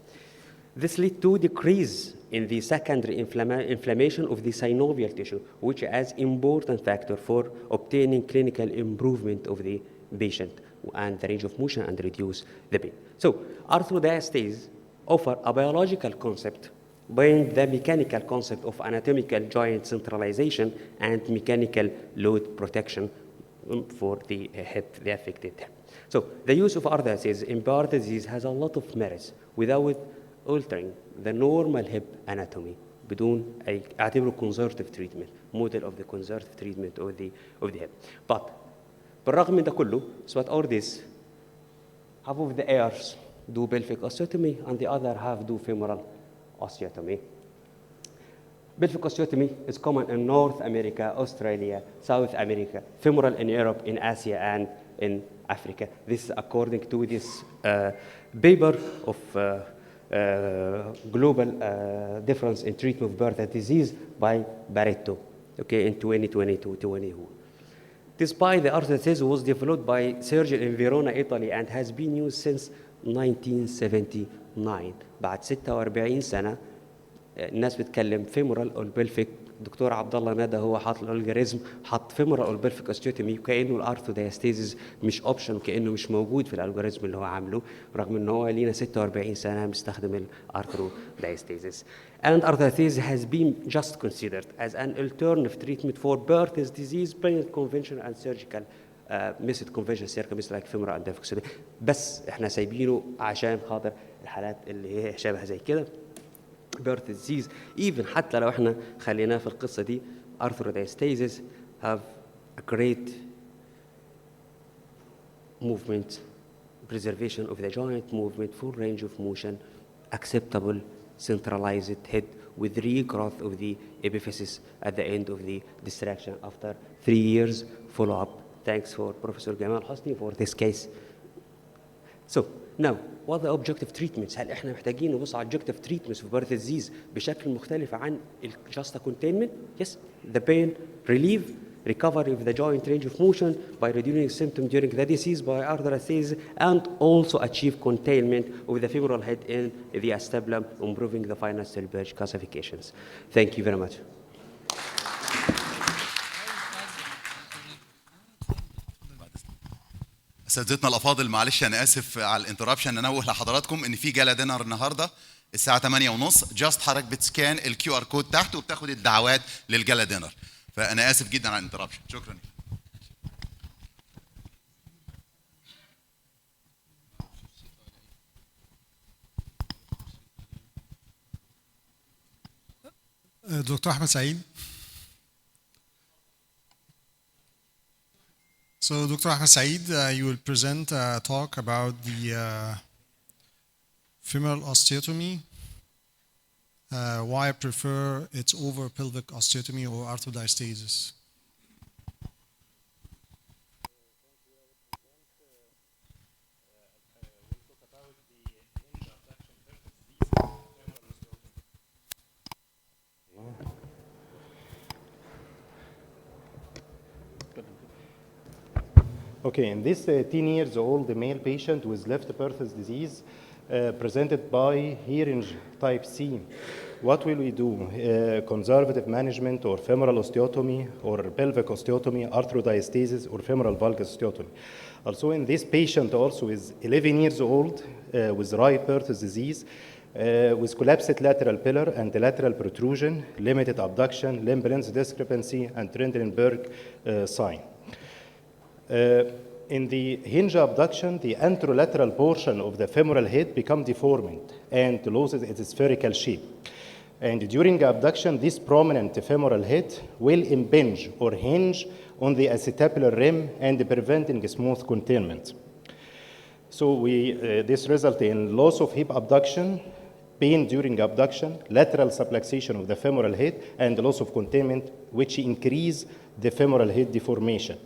This leads to decrease in the secondary inflammation of the synovial tissue, which is an important factor for obtaining clinical improvement of the patient and the range of motion and reduce the pain. So arthrodyastasis offer a biological concept being the mechanical concept of anatomical joint centralization and mechanical load protection for the hip, the affected hip. So the use of orthostasis in Perthes disease has a lot of merits without altering the normal hip anatomy بدون أي اعتبره conservative treatment, model of the conservative treatment of the hip. But بالرغم من ده كله, so what are these? Half of the heirs do pelvic osteotomy and the other half do femoral osteotomy. Pelvic osteotomy is common in North America, Australia, South America, femoral in Europe, in Asia, and in Africa. This is according to this paper of global difference in treatment of Perthes disease by Barretto, okay, in 2022. Despite the orthostasis was developed by surgeon in Verona, Italy, and has been used since 1979. بعد 46 سنة الناس بتكلم femoral or pelvic. دكتور عبد الله ندى هو حاط الالجوريزم، حط femoral or pelvic osteotomy وكأنه الارثودياستيزيس مش اوبشن وكأنه مش موجود في الالجوريزم اللي هو عامله، رغم ان هو لينا 46 سنة مستخدم الارثودياستيزيس. And orthostasis has been just considered as an alternative treatment for Perthes disease by conventional and surgical method, conventional surgical method like femoral and pelvic osteotomy. بس احنا سايبينه عشان خاطر الحالات اللي هي شبه زي كده Perthes disease. Even حتى لو احنا خليناه في القصة دي arthrodiastasis have a great movement, preservation of the joint movement, full range of motion, acceptable centralized head with regrowth of the epiphysis at the end of the distraction after 3 years follow-up. Thanks for Professor Gamal Hosni for this case. So now, what are the objective treatments؟ هل احنا محتاجين نبص على objective treatments في Perthes disease بشكل مختلف عن just a containment؟ Yes, the pain relief, recovery of the joint range of motion by reducing symptoms during the disease by arthrostasis, and also achieve containment of the femoral head in the acetabulum, improving the final Stillberg classifications. Thank you very much. اساتذتنا الافاضل، معلش انا اسف على الانتربشن، انوه لحضراتكم ان في جالا دينر النهارده الساعه 8:30. جاست حضرتك بتسكان الكيو ار كود تحت وبتاخد الدعوات للجالا دينر، فانا اسف جدا على الانتربشن. شكرا. دكتور احمد سعيد. So, Dr. Ahmed Saeed, you will present a talk about the femoral osteotomy, why I prefer its over pelvic osteotomy or arthodiastasis. Okay, in this 10 years old male patient with left Perthes disease presented by hinge type C, what will we do? Conservative management or femoral osteotomy or pelvic osteotomy, arthrodyastasis or femoral valgus osteotomy. Also in this patient also is 11 years old with right Perthes disease with collapsed lateral pillar and lateral protrusion, limited abduction, limb length discrepancy, and Trendelenburg sign. In the hinge abduction, the anterolateral portion of the femoral head becomes deformed and loses its spherical shape. And during abduction, this prominent femoral head will impinge or hinge on the acetabular rim and preventing smooth containment. So this results in loss of hip abduction, pain during abduction, lateral subluxation of the femoral head, and loss of containment, which increase the femoral head deformation.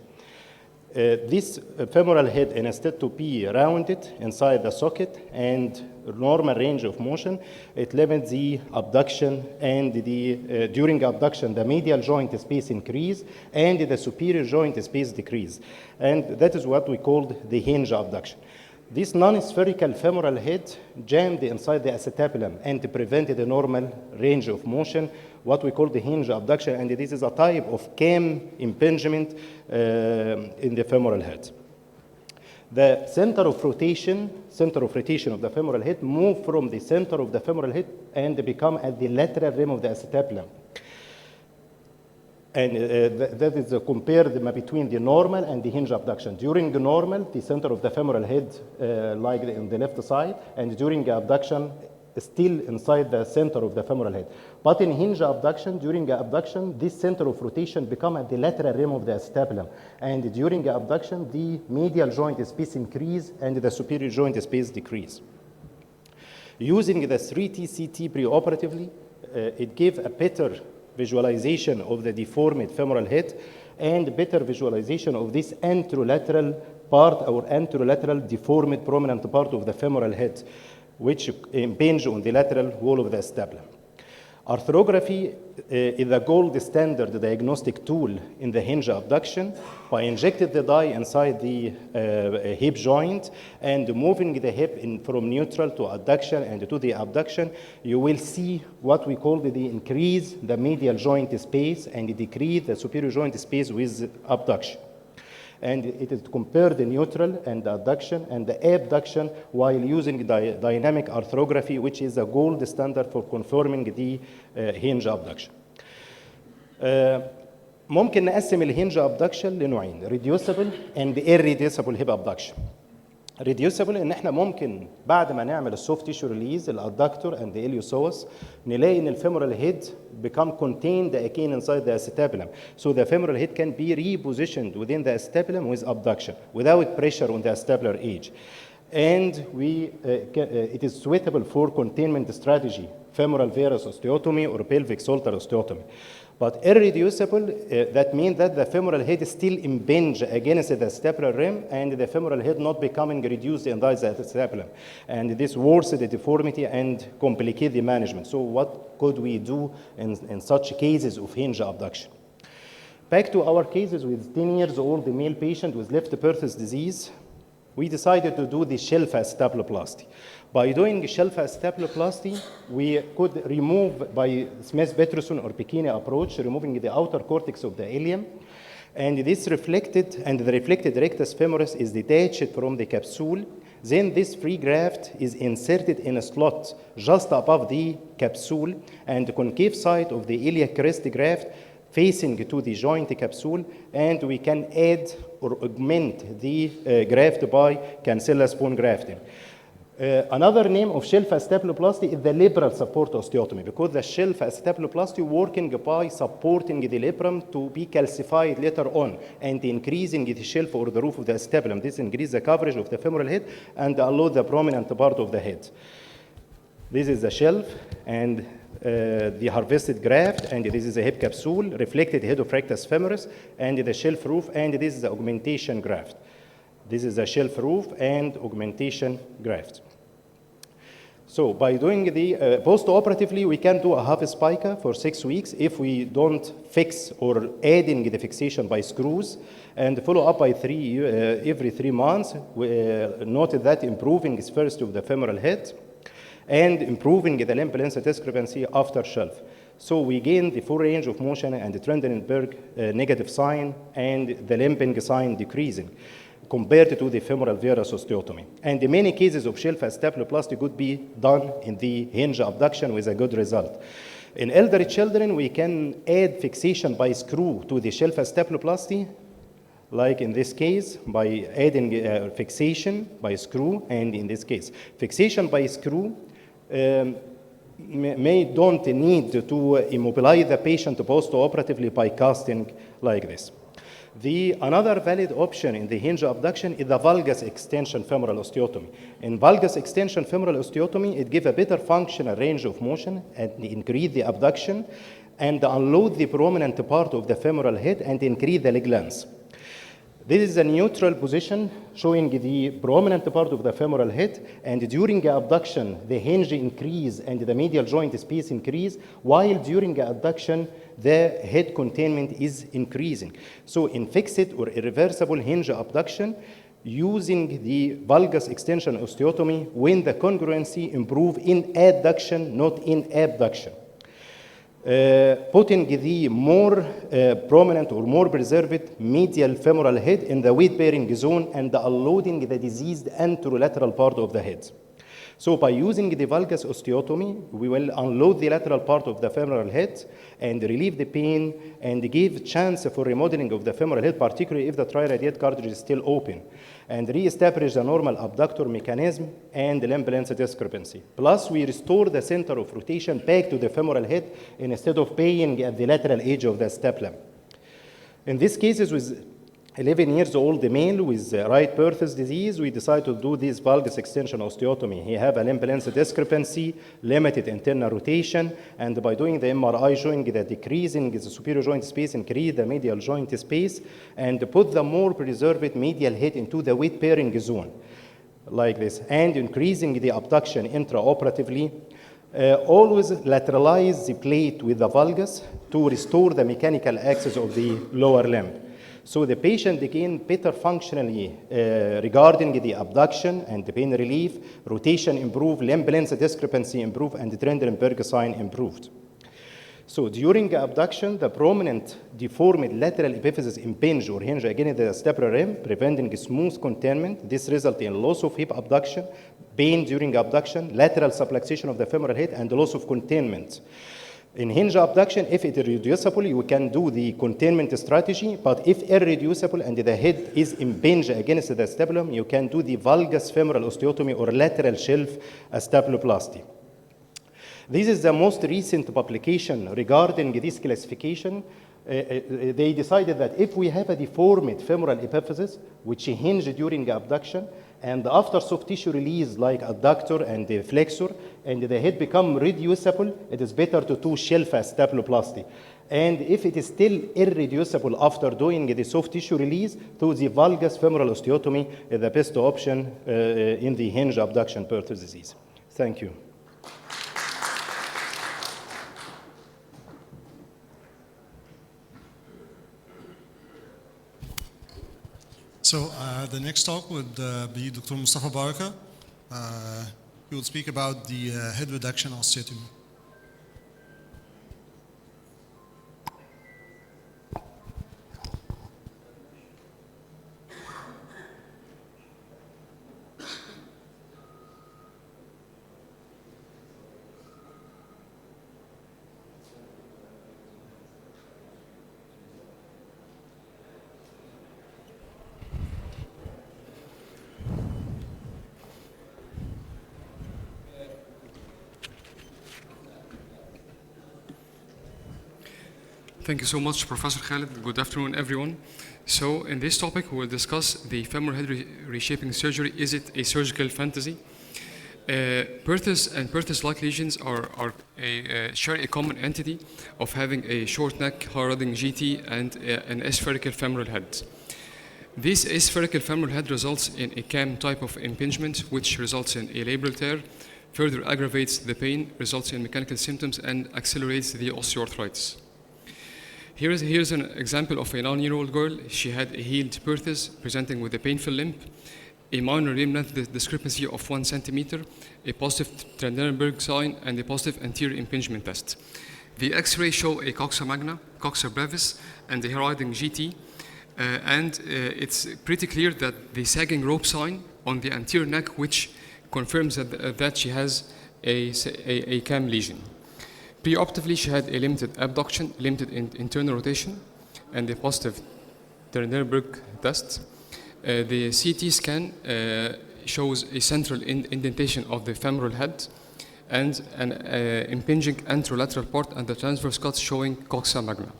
This femoral head, instead to be rounded inside the socket and normal range of motion, it limits the abduction, and during abduction, the medial joint space increase and the superior joint space decrease. And that is what we called the hinge abduction. This non-spherical femoral head jammed inside the acetabulum and prevented the normal range of motion, what we call the hinge abduction, and this is a type of cam impingement in the femoral head. The center of rotation of the femoral head move from the center of the femoral head and become at the lateral rim of the acetabulum. And that is compared between the normal and the hinge abduction. During the normal, the center of the femoral head like on the left side, and during the abduction, still inside the center of the femoral head. But in hinge abduction, during the abduction, this center of rotation become at the lateral rim of the acetabulum. And during the abduction, the medial joint space increase and the superior joint space decrease. Using the 3T CT preoperatively, it gave a better visualization of the deformed femoral head and better visualization of this anterolateral part or anterolateral deformed prominent part of the femoral head, which impinge on the lateral wall of the acetabulum. Arthrography is the gold standard diagnostic tool in the hinge abduction. By injecting the dye inside the hip joint and moving the hip from neutral to adduction and to the abduction, you will see what we call the increase the medial joint space and decrease the superior joint space with abduction. And it is compared the neutral and the adduction and the abduction while using dynamic arthrography, which is a gold standard for confirming the hinge abduction. ممكن نقسم الهنج abduction لنوعين: reducible and irreducible hip abduction. reducible ان احنا ممكن بعد ما نعمل السوفت تيشو ريليز الادكتور and the iliopsoas نلاقي ان الفيمورال هيد become contained again inside the acetabulum. So the femoral head can be repositioned within the acetabulum with abduction without pressure on the acetabular edge. And it is suitable for containment strategy, femoral varus osteotomy or pelvic Salter osteotomy. But irreducible, that means that the femoral head is still impinged against the acetabular rim and the femoral head not becoming reduced in the acetabulum. And this worsens the deformity and complicates the management. So what could we do in such cases of hinge abduction? Back to our cases with 10 years old male patient with left Perthes disease, we decided to do the shelf acetabuloplasty. By doing shelf acetabuloplasty, we could remove by Smith-Peterson or Pechini approach, removing the outer cortex of the ilium. And this reflected, and the reflected rectus femoris is detached from the capsule. Then this free graft is inserted in a slot just above the capsule, and the concave side of the iliac crest graft facing to the joint capsule, and we can add or augment the graft by cancellous bone grafting. Another name of shelf acetabuloplasty is the labral support osteotomy, because the shelf acetabuloplasty working by supporting the labrum to be calcified later on and increasing the shelf or the roof of the acetabulum. This increases the coverage of the femoral head and allow the prominent part of the head. This is the shelf and the harvested graft, and this is a hip capsule, reflected head of rectus femoris, and the shelf roof, and this is the augmentation graft. This is the shelf roof and augmentation graft. So by doing the post-operatively, we can do a half spica for 6 weeks if we don't fix or adding the fixation by screws, and follow up by every 3 months. We noted that improving is first of the femoral head and improving the limb length discrepancy after shelf. So we gain the full range of motion and the Trendelenburg negative sign and the limping sign decreasing compared to the femoral varus osteotomy. And in many cases of shelf acetabuloplasty could be done in the hinge abduction with a good result. In elderly children, we can add fixation by screw to the shelf acetabuloplasty, like in this case, by adding fixation by screw, and in this case, fixation by screw don't need to immobilize the patient post-operatively by casting like this. Another valid option in the hinge abduction is the valgus extension femoral osteotomy. In valgus extension femoral osteotomy, it gives a better functional range of motion and increase the abduction and unload the prominent part of the femoral head and increase the leg length. This is a neutral position showing the prominent part of the femoral head, and during the abduction, the hinge increase and the medial joint space increase, while during the abduction, the head containment is increasing. So in fixed or irreversible hinge abduction, using the valgus extension osteotomy when the congruency improve in adduction, not in abduction. Putting the more prominent or more preserved medial femoral head in the weight-bearing zone and unloading the diseased anterolateral part of the head. So by using the valgus osteotomy, we will unload the lateral part of the femoral head and relieve the pain and give chance for remodeling of the femoral head, particularly if the triradiate cartilage is still open, and re-establish the normal abductor mechanism and the limb length discrepancy. Plus, we restore the center of rotation back to the femoral head instead of being at the lateral edge of the stapler. In these cases, with 11 years old male with right Perthes disease, we decided to do this valgus extension osteotomy. He have a limb length discrepancy, limited internal rotation, and by doing the MRI showing the decreasing the superior joint space, increase the medial joint space, and put the more preserved medial head into the weight bearing zone, like this, and increasing the abduction intraoperatively. Always lateralize the plate with the valgus to restore the mechanical axis of the lower limb. So the patient gain better functionally regarding the abduction and the pain relief, rotation improved, limb length discrepancy improved, and the Trendelenburg sign improved. So during abduction, the prominent deformed lateral epiphysis impinge or hinge against the stapler rim, preventing smooth containment. This results in loss of hip abduction, pain during abduction, lateral subluxation of the femoral head, and loss of containment. In hinge abduction, if it is reducible, you can do the containment strategy, but if irreducible and the head is impinged against the stapulum, you can do the valgus femoral osteotomy or lateral shelf stapuloplasty. This is the most recent publication regarding this classification. They decided that if we have a deformed femoral epiphysis, which hinge during abduction, and after soft tissue release like adductor and the flexor, and the head become reducible, it is better to do shelf stapuloplasty. And if it is still irreducible after doing the soft tissue release, to the valgus femoral osteotomy is the best option in the hinge abduction Perthes disease. Thank you. So the next talk would be Dr. Mustafa Baraka. He will speak about the head reduction osteotomy. Thank you so much, Professor Khalid. Good afternoon, everyone. So in this topic, we will discuss the femoral head reshaping surgery. Is it a surgical fantasy? Perthes and Perthes-like lesions share a common entity of having a short neck, high-riding GT, and an aspherical femoral head. This aspherical femoral head results in a cam type of impingement, which results in a labral tear, further aggravates the pain, results in mechanical symptoms, and accelerates the osteoarthritis. Here's an example of a 9-year-old girl. She had a healed Perthes presenting with a painful limp, a minor limb length discrepancy of 1 centimeter, a positive Trendelenburg sign, and a positive anterior impingement test. The X-ray show a coxa magna, coxa brevis, and a high-riding GT, and it's pretty clear that the sagging rope sign on the anterior neck, which confirms that she has a cam lesion. Preoperatively, she had a limited abduction, limited internal rotation, and a positive Trendelenburg test. The CT scan shows a central indentation of the femoral head and an impinging anterolateral part and the transverse cuts showing coxa magna.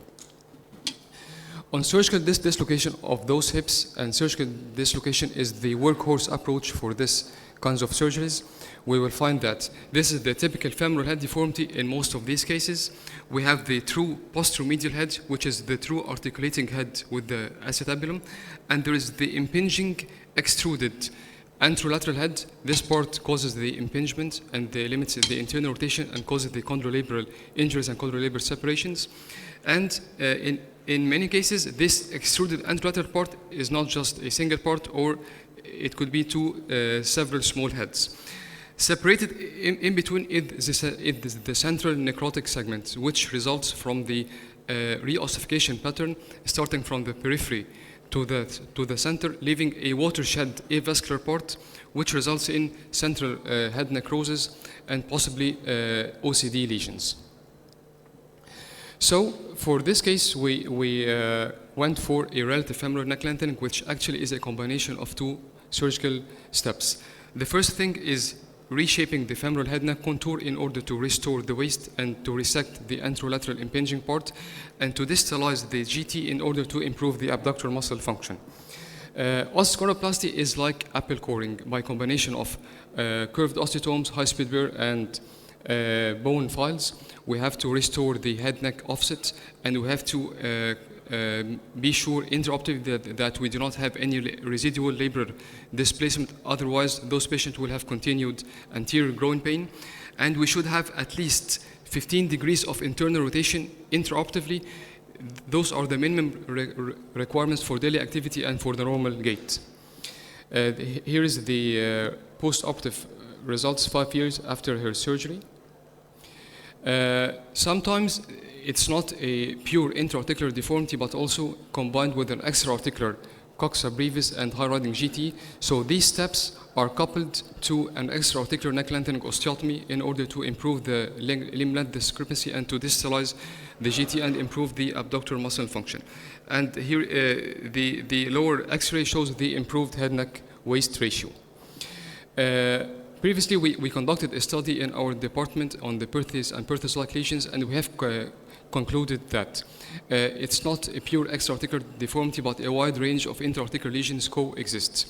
On surgical dislocation of those hips, and surgical dislocation is the workhorse approach for this kinds of surgeries, we will find that this is the typical femoral head deformity in most of these cases. We have the true posteromedial head, which is the true articulating head with the acetabulum, and there is the impinging extruded anterolateral head. This part causes the impingement and limits the internal rotation and causes the chondrolateral injuries and chondrolateral separations. And in many cases, this extruded anterolateral part is not just a single part, or it could be several small heads. Separated in between is the central necrotic segment, which results from the reossification pattern starting from the periphery to the center, leaving a watershed avascular part, which results in central head necrosis and possibly OCD lesions. So for this case, we went for a relative femoral neck lengthening, which actually is a combination of two surgical steps. The first thing is reshaping the femoral head neck contour in order to restore the waist and to resect the anterolateral impinging part and to distalize the GT in order to improve the abductor muscle function. Osteochondroplasty is like apple coring by combination of curved osteotomes, high-speed wear, and bone files. We have to restore the head neck offset, and we have to be sure intraoperatively that we do not have any residual labral displacement. Otherwise, those patients will have continued anterior groin pain, and we should have at least 15 degrees of internal rotation intraoperatively. Those are the minimum requirements for daily activity and for the normal gait. Here is the post-operative results 5 years after her surgery. Sometimes it's not a pure intra-articular deformity, but also combined with an extra-articular coxa brevis and high-riding GT. So these steps are coupled to an extra-articular neck lengthening osteotomy in order to improve the limb length discrepancy and to distalize the GT and improve the abductor muscle function. And here the lower X-ray shows the improved head-neck waist ratio. Previously, we conducted a study in our department on the Perthes and Perthes-like lesions, and we have concluded that it's not a pure extra-articular deformity, but a wide range of intra-articular lesions coexist.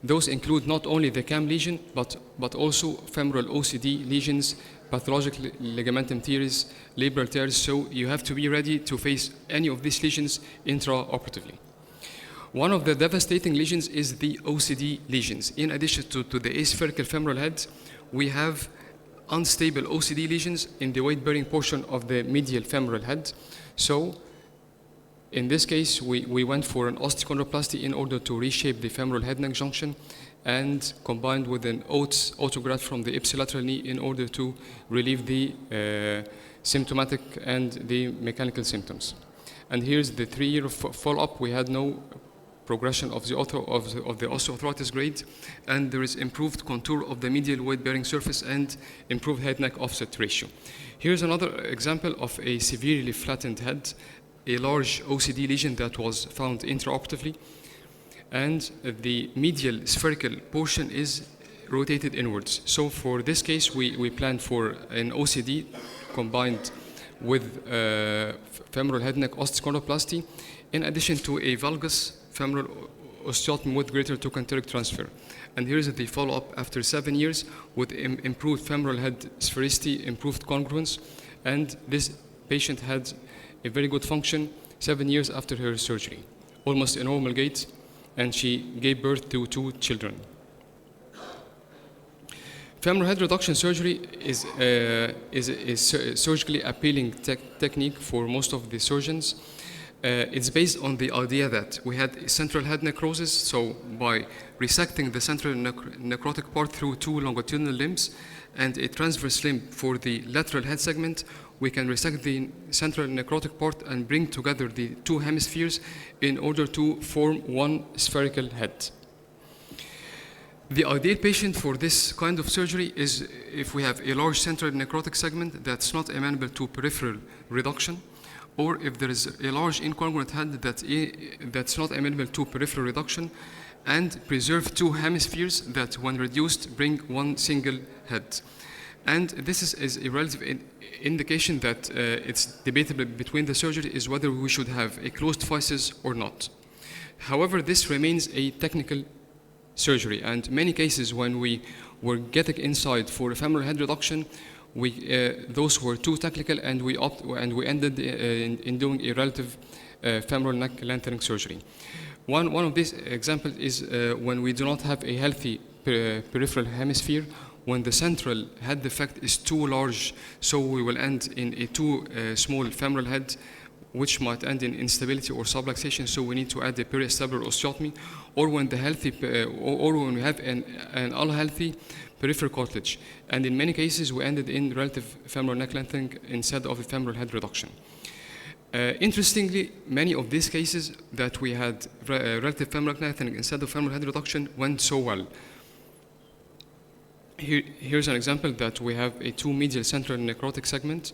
Those include not only the CAM lesion, but also femoral OCD lesions, pathologic ligamentum teres, labral tears, so you have to be ready to face any of these lesions intraoperatively. One of the devastating lesions is the OCD lesions. In addition to the aspherical femoral head, we have unstable OCD lesions in the weight-bearing portion of the medial femoral head. So in this case, we went for an osteochondroplasty in order to reshape the femoral head-neck junction and combined with an Oates autograft from the ipsilateral knee in order to relieve the symptomatic and the mechanical symptoms. And here's the 3-year follow-up. We had no progression of the osteoarthritis grade, and there is improved contour of the medial weight-bearing surface and improved head-neck offset ratio. Here's another example of a severely flattened head, a large OCD lesion that was found intraoperatively, and the medial spherical portion is rotated inwards. So for this case, we planned for an OCD combined with femoral head-neck osteochondroplasty, in addition to a valgus femoral osteotomy with greater trochanteric transfer. And here's the follow-up after 7 years with improved femoral head sphericity, improved congruence, and this patient had a very good function 7 years after her surgery, almost a normal gait, and she gave birth to 2 children. Femoral head reduction surgery is a surgically appealing technique for most of the surgeons. It's based on the idea that we had central head necrosis, so by resecting the central necrotic part through 2 longitudinal limbs and a transverse limb for the lateral head segment, we can resect the central necrotic part and bring together the 2 hemispheres in order to form one spherical head. The ideal patient for this kind of surgery is if we have a large central necrotic segment that's not amenable to peripheral reduction, or if there is a large incongruent head that's not amenable to peripheral reduction, and preserve 2 hemispheres that, when reduced, bring 1 single head. And this is a relative indication that it's debatable between the surgery is whether we should have a closed physis or not. However, this remains a technical surgery, and many cases when we were getting inside for a femoral head reduction, those were too technical, and we ended in doing a relative femoral neck lengthening surgery. One of these examples is when we do not have a healthy peripheral hemisphere, when the central head defect is too large, so we will end in a too small femoral head, which might end in instability or subluxation, so we need to add a periacetabular osteotomy, or when the healthy, or when we have an unhealthy peripheral cartilage. And in many cases, we ended in relative femoral neck lengthening instead of a femoral head reduction. Interestingly, many of these cases that we had relative femoral lengthening instead of femoral head reduction went so well. Here's an example that we have a 2 medial central necrotic segment.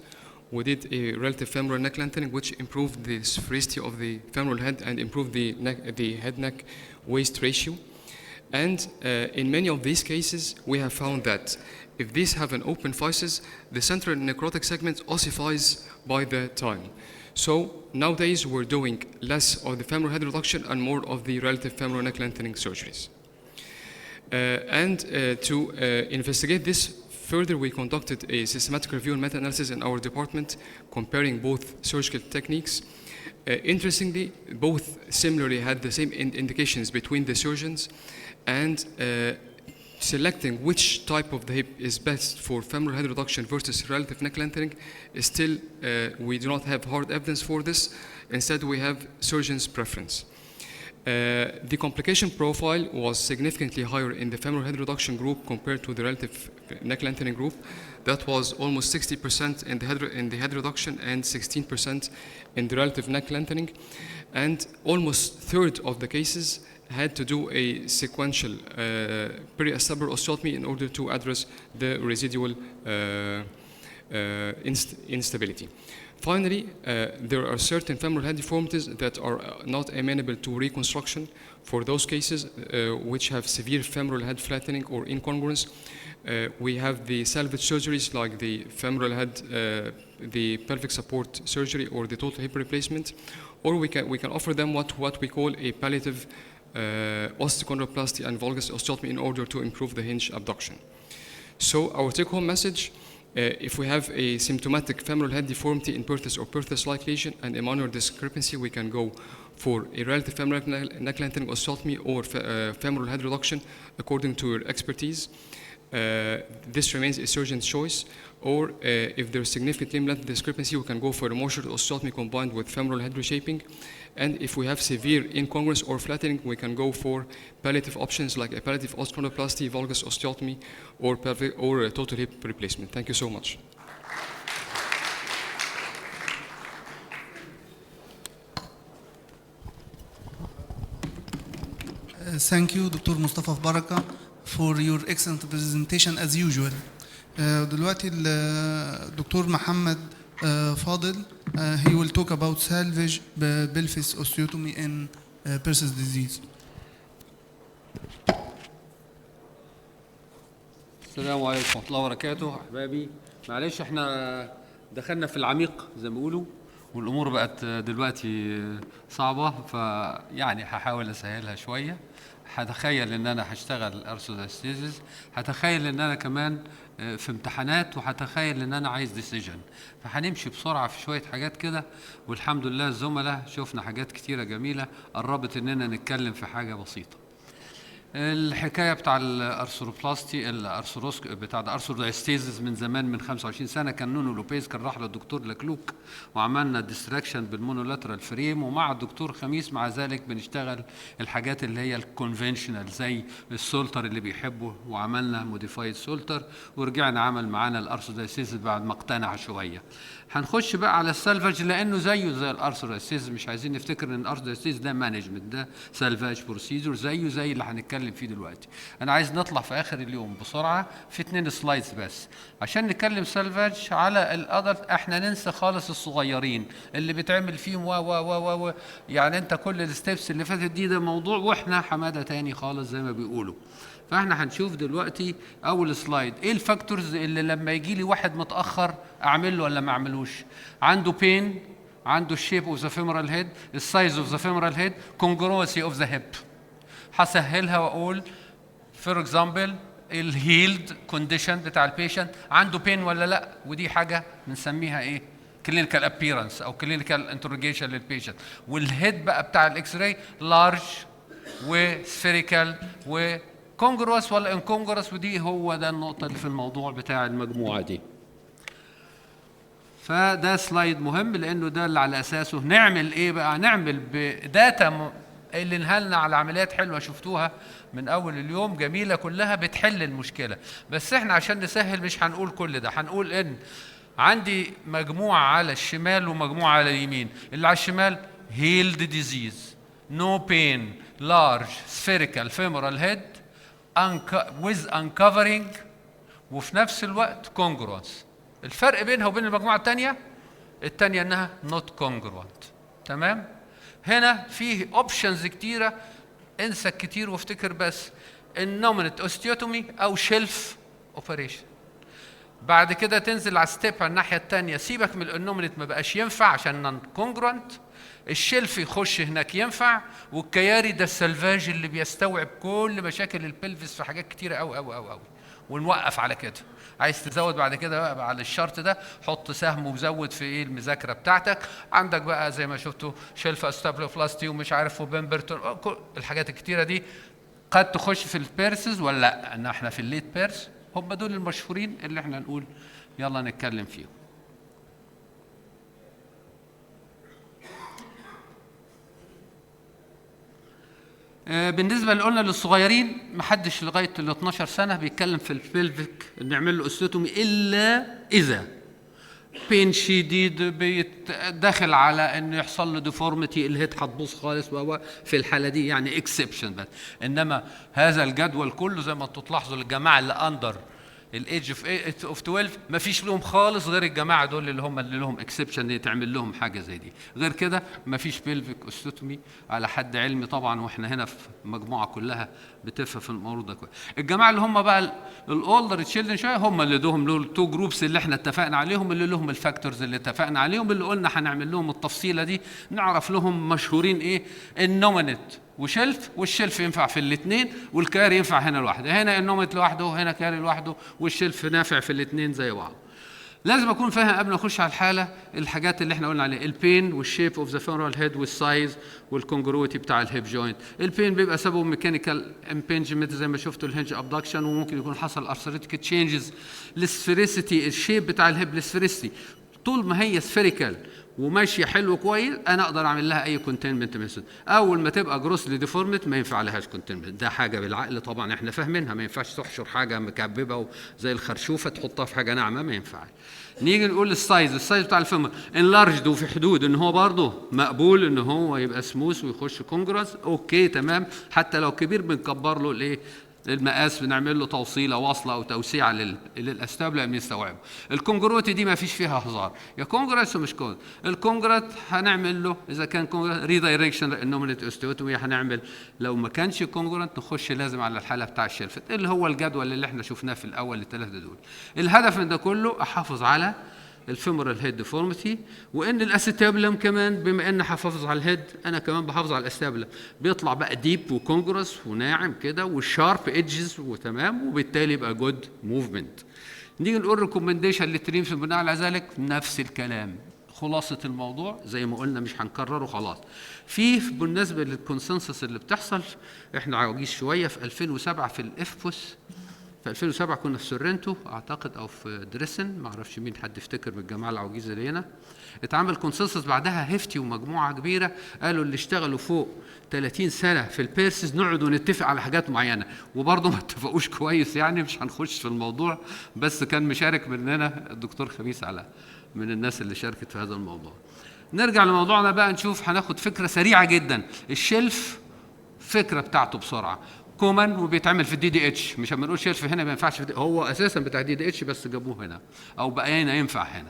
We did a relative femoral neck lengthening, which improved the sphericity of the femoral head and improved the head-neck waist ratio. And in many of these cases, we have found that if these have an open physis, the central necrotic segment ossifies by the time. So nowadays, we're doing less of the femoral head reduction and more of the relative femoral neck lengthening surgeries. To investigate this further, we conducted a systematic review and meta-analysis in our department, comparing both surgical techniques. Interestingly, both similarly had the same indications between the surgeons, and selecting which type of the hip is best for femoral head reduction versus relative neck lengthening is still, we do not have hard evidence for this. Instead, we have surgeon's preference. The complication profile was significantly higher in the femoral head reduction group compared to the relative neck lengthening group. That was almost 60% in the head reduction and 16% in the relative neck lengthening. And almost a third of the cases had to do a sequential periacetabular osteotomy in order to address the residual instability. Finally, there are certain femoral head deformities that are not amenable to reconstruction. For those cases which have severe femoral head flattening or incongruence, we have the salvage surgeries like the femoral head, the pelvic support surgery, or the total hip replacement, or we can offer them what we call a palliative osteochondroplasty and valgus osteotomy in order to improve the hinge abduction. So our take-home message: if we have a symptomatic femoral head deformity in Perthes or Perthes-like lesion and a minor discrepancy, we can go for a relative femoral neck lengthening osteotomy or femoral head reduction according to your expertise. This remains a surgeon's choice. Or if there's significant limb length discrepancy, we can go for a motion osteotomy combined with femoral head reshaping. And if we have severe incongruence or flattening, we can go for palliative options like a palliative osteochondroplasty, valgus osteotomy, or a total hip replacement. Thank you so much. Thank you, Dr. Mustafa Baraka, for your excellent presentation as usual. دلوقتي الدكتور محمد فاضل he will talk about salvage pelvis osteotomy in Perthes disease. السلام عليكم ورحمة الله وبركاته أحبابي. معلش احنا دخلنا في العميق زي ما بيقولوا، والأمور بقت دلوقتي صعبة، فيعني هحاول أسهلها شوية. هتخيل ان انا هشتغل ارثوداستيزيس، هتخيل ان انا كمان في امتحانات، وهتخيل ان انا عايز ديسيجن، فهنمشي بسرعه في شويه حاجات كده. والحمد لله الزملاء شفنا حاجات كتيره جميله قربت اننا نتكلم في حاجه بسيطه. الحكايه بتاع الارثروبلاستي بتاع الارثوداستيزيس من زمان، من 25 سنه كان نونو لوبيز كان راح للدكتور لكلوك وعملنا ديستراكشن بالمونولاترال فريم، ومع الدكتور خميس مع ذلك بنشتغل الحاجات اللي هي الكونفنشنال زي السولتر اللي بيحبه، وعملنا موديفايد سولتر، ورجعنا عمل معانا الارثوداستيزيس بعد ما اقتنع شويه. هنخش بقى على السالفاج لانه زيه زي الارثوداستيزيس، مش عايزين نفتكر ان الارثوداستيزيس ده مانجمنت، ده سالفاج بروسيدور زيه زي اللي هنتكلم فيه دلوقتي. انا عايز نطلع في اخر اليوم بسرعه في 2 سلايدز بس عشان نتكلم سالفاج على الادلت. احنا ننسى خالص الصغيرين اللي بيتعمل فيهم و يعني انت كل الستبس اللي فاتت دي ده موضوع، واحنا حماده تاني خالص زي ما بيقولوا. فاحنا هنشوف دلوقتي اول سلايد ايه الفاكتورز اللي لما يجي لي واحد متاخر اعمل له ولا ما اعملوش. عنده بين، عنده الشيب اوف ذا فيمورال هيد، السايز اوف ذا فيمورال هيد، كونجروسي اوف ذا هيب. هسهلها واقول فور اكزامبل الهيلد كونديشن بتاع البيشنت عنده بين ولا لا، ودي حاجه بنسميها ايه؟ كلينيكال ابييرنس او كلينيكال انتروجيشن للبيشنت. والهيد بقى بتاع الاكس راي لارج وسفيريكال وكونجروس ولا انكونجروس، ودي هو ده النقطه اللي في الموضوع بتاع المجموعه دي. فده سلايد مهم لانه ده اللي على اساسه نعمل ايه بقى. نعمل بداتا اللي نهلنا على عمليات حلوه شفتوها من اول اليوم جميله كلها بتحل المشكله، بس احنا عشان نسهل مش هنقول كل ده، هنقول ان عندي مجموعة على الشمال ومجموعة على اليمين. اللي على الشمال healed disease, no pain, large spherical femoral head with uncovering وفي نفس الوقت congruence. الفرق بينها وبين المجموعة التانية انها not congruent. تمام؟ هنا فيه اوبشنز كتيرة، انسى كتير وافتكر بس النومينت اوستيوتومي او شيلف اوبريشن. بعد كده تنزل على ستيب على الناحية التانية، سيبك من النومينت ما بقاش ينفع عشان نون كونجرونت، الشلف يخش هناك ينفع، والكياري ده السلفاج اللي بيستوعب كل مشاكل البلفس في حاجات كتيرة أوي أوي أوي أوي. ونوقف على كده. عايز تزود بعد كده بقى على الشرط ده حط سهم وزود في ايه المذاكره بتاعتك. عندك بقى زي ما شفتوا شلف استابلوفلاستي ومش عارف وبمبرتون، الحاجات الكتيره دي قد تخش في البيرسز ولا لا. ان احنا في الليت بيرس هم دول المشهورين اللي احنا نقول يلا نتكلم فيهم. بالنسبه اللي قلنا للصغيرين محدش لغايه ال 12 سنه بيتكلم في البلفيك نعمل له اوستوتومي الا اذا بين شديد داخل على انه يحصل له ديفورميتي، الهيد هتبوظ خالص، وهو في الحاله دي يعني اكسبشن بس. انما هذا الجدول كله زي ما انتم تلاحظوا الجماعه اللي اندر الايدج اوف 12 ما فيش لهم خالص غير الجماعه دول اللي هم اللي لهم اكسبشن يتعمل لهم حاجه زي دي. غير كده ما فيش بيلفيك اوستوتومي على حد علمي طبعا، واحنا هنا في مجموعه كلها بتفهم في الموضوع ده كويس. الجماعه اللي هم بقى الاولدر تشيلدرن شويه هم اللي لهم التو جروبس اللي احنا اتفقنا عليهم، اللي لهم الفاكتورز اللي اتفقنا عليهم، اللي قلنا هنعمل لهم التفصيله دي، نعرف لهم مشهورين ايه النومينت وشلف، والشلف ينفع في الاثنين، والكاري ينفع هنا لوحده، هنا النومت لوحده وهنا كاري لوحده، والشلف نافع في الاثنين زي بعض. لازم اكون فاهم قبل ما اخش على الحاله الحاجات اللي احنا قلنا عليها، البين والشيب اوف ذا فيمورال هيد والسايز والكونجرويتي بتاع الهيب جوينت. البين بيبقى سببه ميكانيكال امبنجمنت زي ما شفتوا الهنج ابدكشن، وممكن يكون حصل ارثريتيك تشينجز. السفيريسيتي الشيب بتاع الهيب السفيريسيتي طول ما هي سفيريكال وماشيه حلو كويس انا اقدر اعمل لها اي كونتينمنت ميثود. اول ما تبقى جروسلي ديفورمت ما ينفع لهاش كونتينمنت، ده حاجه بالعقل طبعا احنا فاهمينها، ما ينفعش تحشر حاجه مكببه زي الخرشوفه تحطها في حاجه ناعمه، ما ينفعش. نيجي نقول السايز بتاع الفم انلارجد وفي حدود ان هو برضه مقبول ان هو يبقى سموث ويخش كونجرس، اوكي تمام. حتى لو كبير بنكبر له الايه المقاس، بنعمل له توصيله واصله او توسيعه للاستابله من يستوعبه. الكونجروتي دي ما فيش فيها هزار، يا كونجرس ومش كونجرس. الكونجرت هنعمل له اذا كان كونجرت ريدايركشن النومينيت اوستيوتومي، هنعمل لو ما كانش كونجرت نخش لازم على الحاله بتاع الشلفت اللي هو الجدول اللي احنا شفناه في الاول الثلاثه دول. الهدف من ده كله احافظ على الفيمورال هيد ديفورميتي، وان الاستابلم كمان بما ان حافظ على الهيد انا كمان بحافظ على الاستابلم، بيطلع بقى ديب وكونجرس وناعم كده والشارب ايدجز وتمام، وبالتالي يبقى جود موفمنت. نيجي نقول ريكومنديشن للتريم في بناء على ذلك نفس الكلام. خلاصه الموضوع زي ما قلنا مش هنكرره خلاص. بالنسبه للكونسنسس اللي بتحصل احنا عواجيز شويه. في 2007 في الافبوس، في 2007 كنا في سورنتو اعتقد او في دريسن، ما اعرفش مين حد يفتكر من الجماعه العواجيز اللي هنا. اتعمل كونسنسس بعدها هيفتي ومجموعه كبيره قالوا اللي اشتغلوا فوق 30 سنه في البيرسز نقعد ونتفق على حاجات معينه، وبرضه ما اتفقوش كويس يعني مش هنخش في الموضوع، بس كان مشارك مننا الدكتور خميس على من الناس اللي شاركت في هذا الموضوع. نرجع لموضوعنا بقى، نشوف هناخد فكره سريعه جدا. الشلف فكره بتاعته بسرعه كومن وبيتعمل في الدي دي اتش، مش هنقول شلف هنا ما ينفعش، هو اساسا بتاع دي دي اتش بس جابوه هنا او بقى هنا ينفع هنا.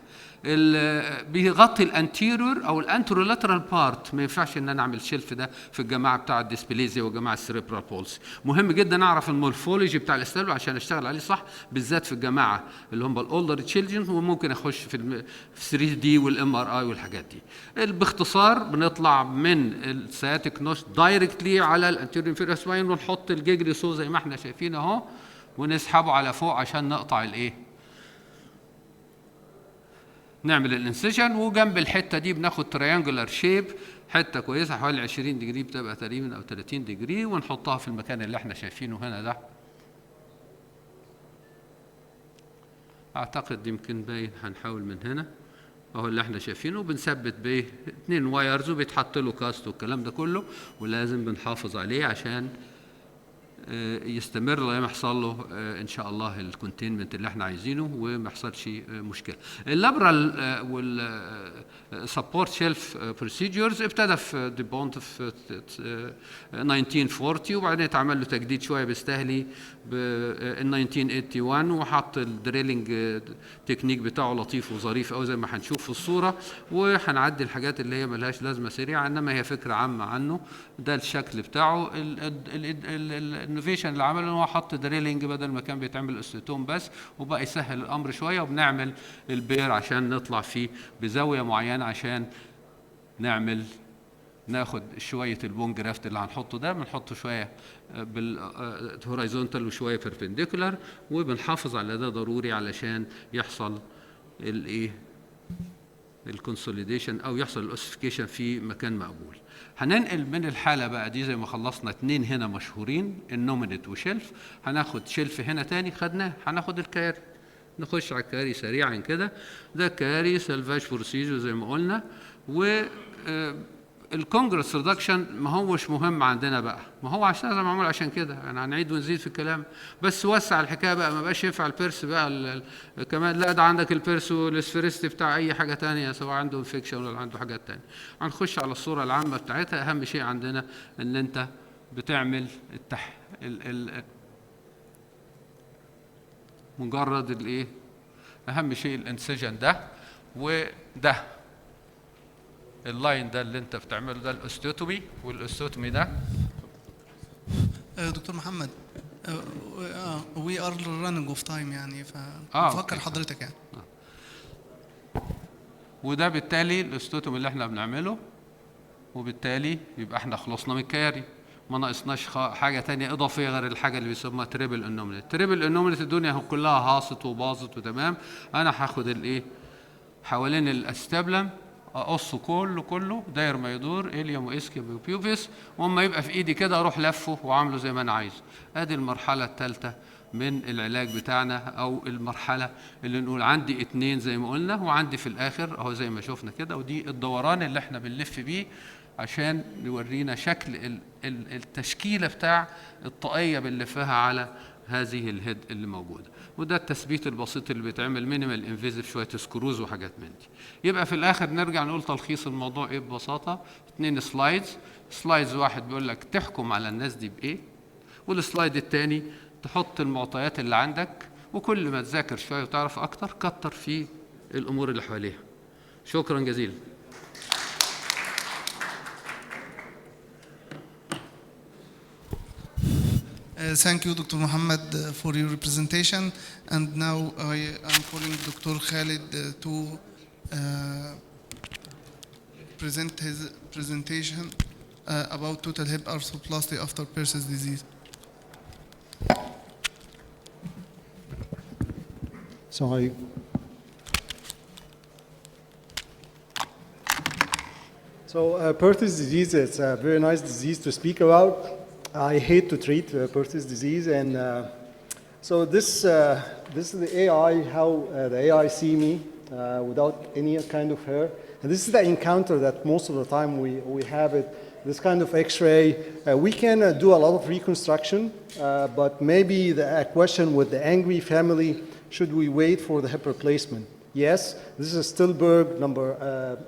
بيغطي الانتيريور او الانترولاترال بارت، ما ينفعش ان انا اعمل شلف ده في الجماعه بتاع الديسبليزيا وجماعه السيريبرال بولس. مهم جدا اعرف المورفولوجي بتاع الاستابل عشان اشتغل عليه صح، بالذات في الجماعه اللي هم الاولدر تشيلدرن، وممكن اخش في 3 دي والام ار اي والحاجات دي. باختصار بنطلع من السياتيك نوش دايركتلي على الانتيريور انفيريور سباين ونحط الجيجلي سو زي ما احنا شايفين اهو، ونسحبه على فوق عشان نقطع الايه، نعمل الانسيشن. وجنب الحته دي بناخد تريانجولار شيب، حته كويسه حوالي 20 ديجري بتبقى تقريبا او 30 ديجري، ونحطها في المكان اللي احنا شايفينه هنا ده. اعتقد يمكن باين، هنحاول من هنا اهو اللي احنا شايفينه، بنثبت بيه 2 وايرز وبيتحط له كاست والكلام ده كله، ولازم بنحافظ عليه عشان يستمر لغايه ما يحصل له ان شاء الله الكونتينمنت اللي احنا عايزينه وما يحصلش مشكله. اللابرال سبورت شيلف بروسيدجرز ابتدى في ديبونت في 1940 وبعدين اتعمل له تجديد شويه بيستهلي ب 1981 وحط الدريلنج تكنيك بتاعه لطيف وظريف قوي زي ما هنشوف في الصوره، وهنعدي الحاجات اللي هي ملهاش لازمه سريعه انما هي فكره عامه عنه. ده الشكل بتاعه. الانوفيشن اللي عمله ان هو حط دريلنج بدل ما كان بيتعمل استوتوم بس، وبقى يسهل الامر شويه، وبنعمل البير عشان نطلع فيه بزاويه معينه عشان ناخد شويه البون جرافت اللي هنحطه ده بنحطه شويه بالهورايزونتال وشويه بيربنديكولار، وبنحافظ على ده ضروري علشان يحصل الايه الكونسوليديشن او يحصل الاوسيفيكيشن في مكان مقبول. هننقل من الحاله بقى دي زي ما خلصنا اتنين هنا مشهورين النومينيت وشيلف، هناخد شيلف هنا تاني خدناه، هناخد الكاري. نخش على الكاري سريعا كده. ده كاري سلفاج بروسيجر زي ما قلنا. و الكونجرس ريدكشن ما هوش مهم عندنا بقى، ما هو عشان لازم معمول عشان كده، يعني هنعيد ونزيد في الكلام، بس وسع الحكايه بقى، ما بقاش ينفع البيرس بقى كمان، لا ده عندك البيرس والسفيرست بتاع اي حاجه ثانيه سواء عنده انفكشن ولا عنده حاجات ثانيه. هنخش على الصوره العامه بتاعتها. اهم شيء عندنا ان انت بتعمل مجرد الايه، اهم شيء الانسجن ده، وده اللاين ده اللي انت بتعمله ده الاوستيوتومي، والاوستيوتومي ده دكتور محمد وي ار رانينج اوف تايم يعني فبفكر حضرتك يعني. وده بالتالي الاوستيوتومي اللي احنا بنعمله، وبالتالي يبقى احنا خلصنا من الكاري، ما ناقصناش حاجه ثانيه اضافيه غير الحاجه اللي بيسموها تريبل انومينيت. تريبل انومينيت الدنيا كلها هاصت وباظت وتمام. انا هاخد الايه حوالين الاستابلم اقصه كله داير ما يدور اليوم واسكيم وبيوفيس، واما يبقى في ايدي كده اروح لفه وعامله زي ما انا عايزه. ادي المرحله الثالثه من العلاج بتاعنا، او المرحله اللي نقول عندي اتنين زي ما قلنا، وعندي في الاخر اهو زي ما شفنا كده، ودي الدوران اللي احنا بنلف بيه عشان يورينا شكل التشكيله بتاع الطاقيه بنلفها على هذه الهيد اللي موجوده. وده التثبيت البسيط اللي بيتعمل مينيمال انفيزيف، شويه سكروز وحاجات من دي. يبقى في الاخر نرجع نقول تلخيص الموضوع ايه ببساطه. 2 سلايدز واحد بيقول لك تحكم على الناس دي بايه، والسلايد الثاني تحط المعطيات اللي عندك، وكل ما تذاكر شويه وتعرف اكتر كتر في الامور اللي حواليها. شكرا جزيلا. Thank you, Dr. Mohammed, for your presentation. And now I am calling Dr. Khalid to present his presentation about total hip arthroplasty after Perthes disease. Perthes disease is a very nice disease to speak about. I hate to treat Perthes disease, and so this is the AI, how the AI see me without any kind of hair. And this is the encounter that most of the time we have it, this kind of X-ray. We can do a lot of reconstruction, but maybe the question with the angry family, should we wait for the hip replacement? Yes, this is Stillberg number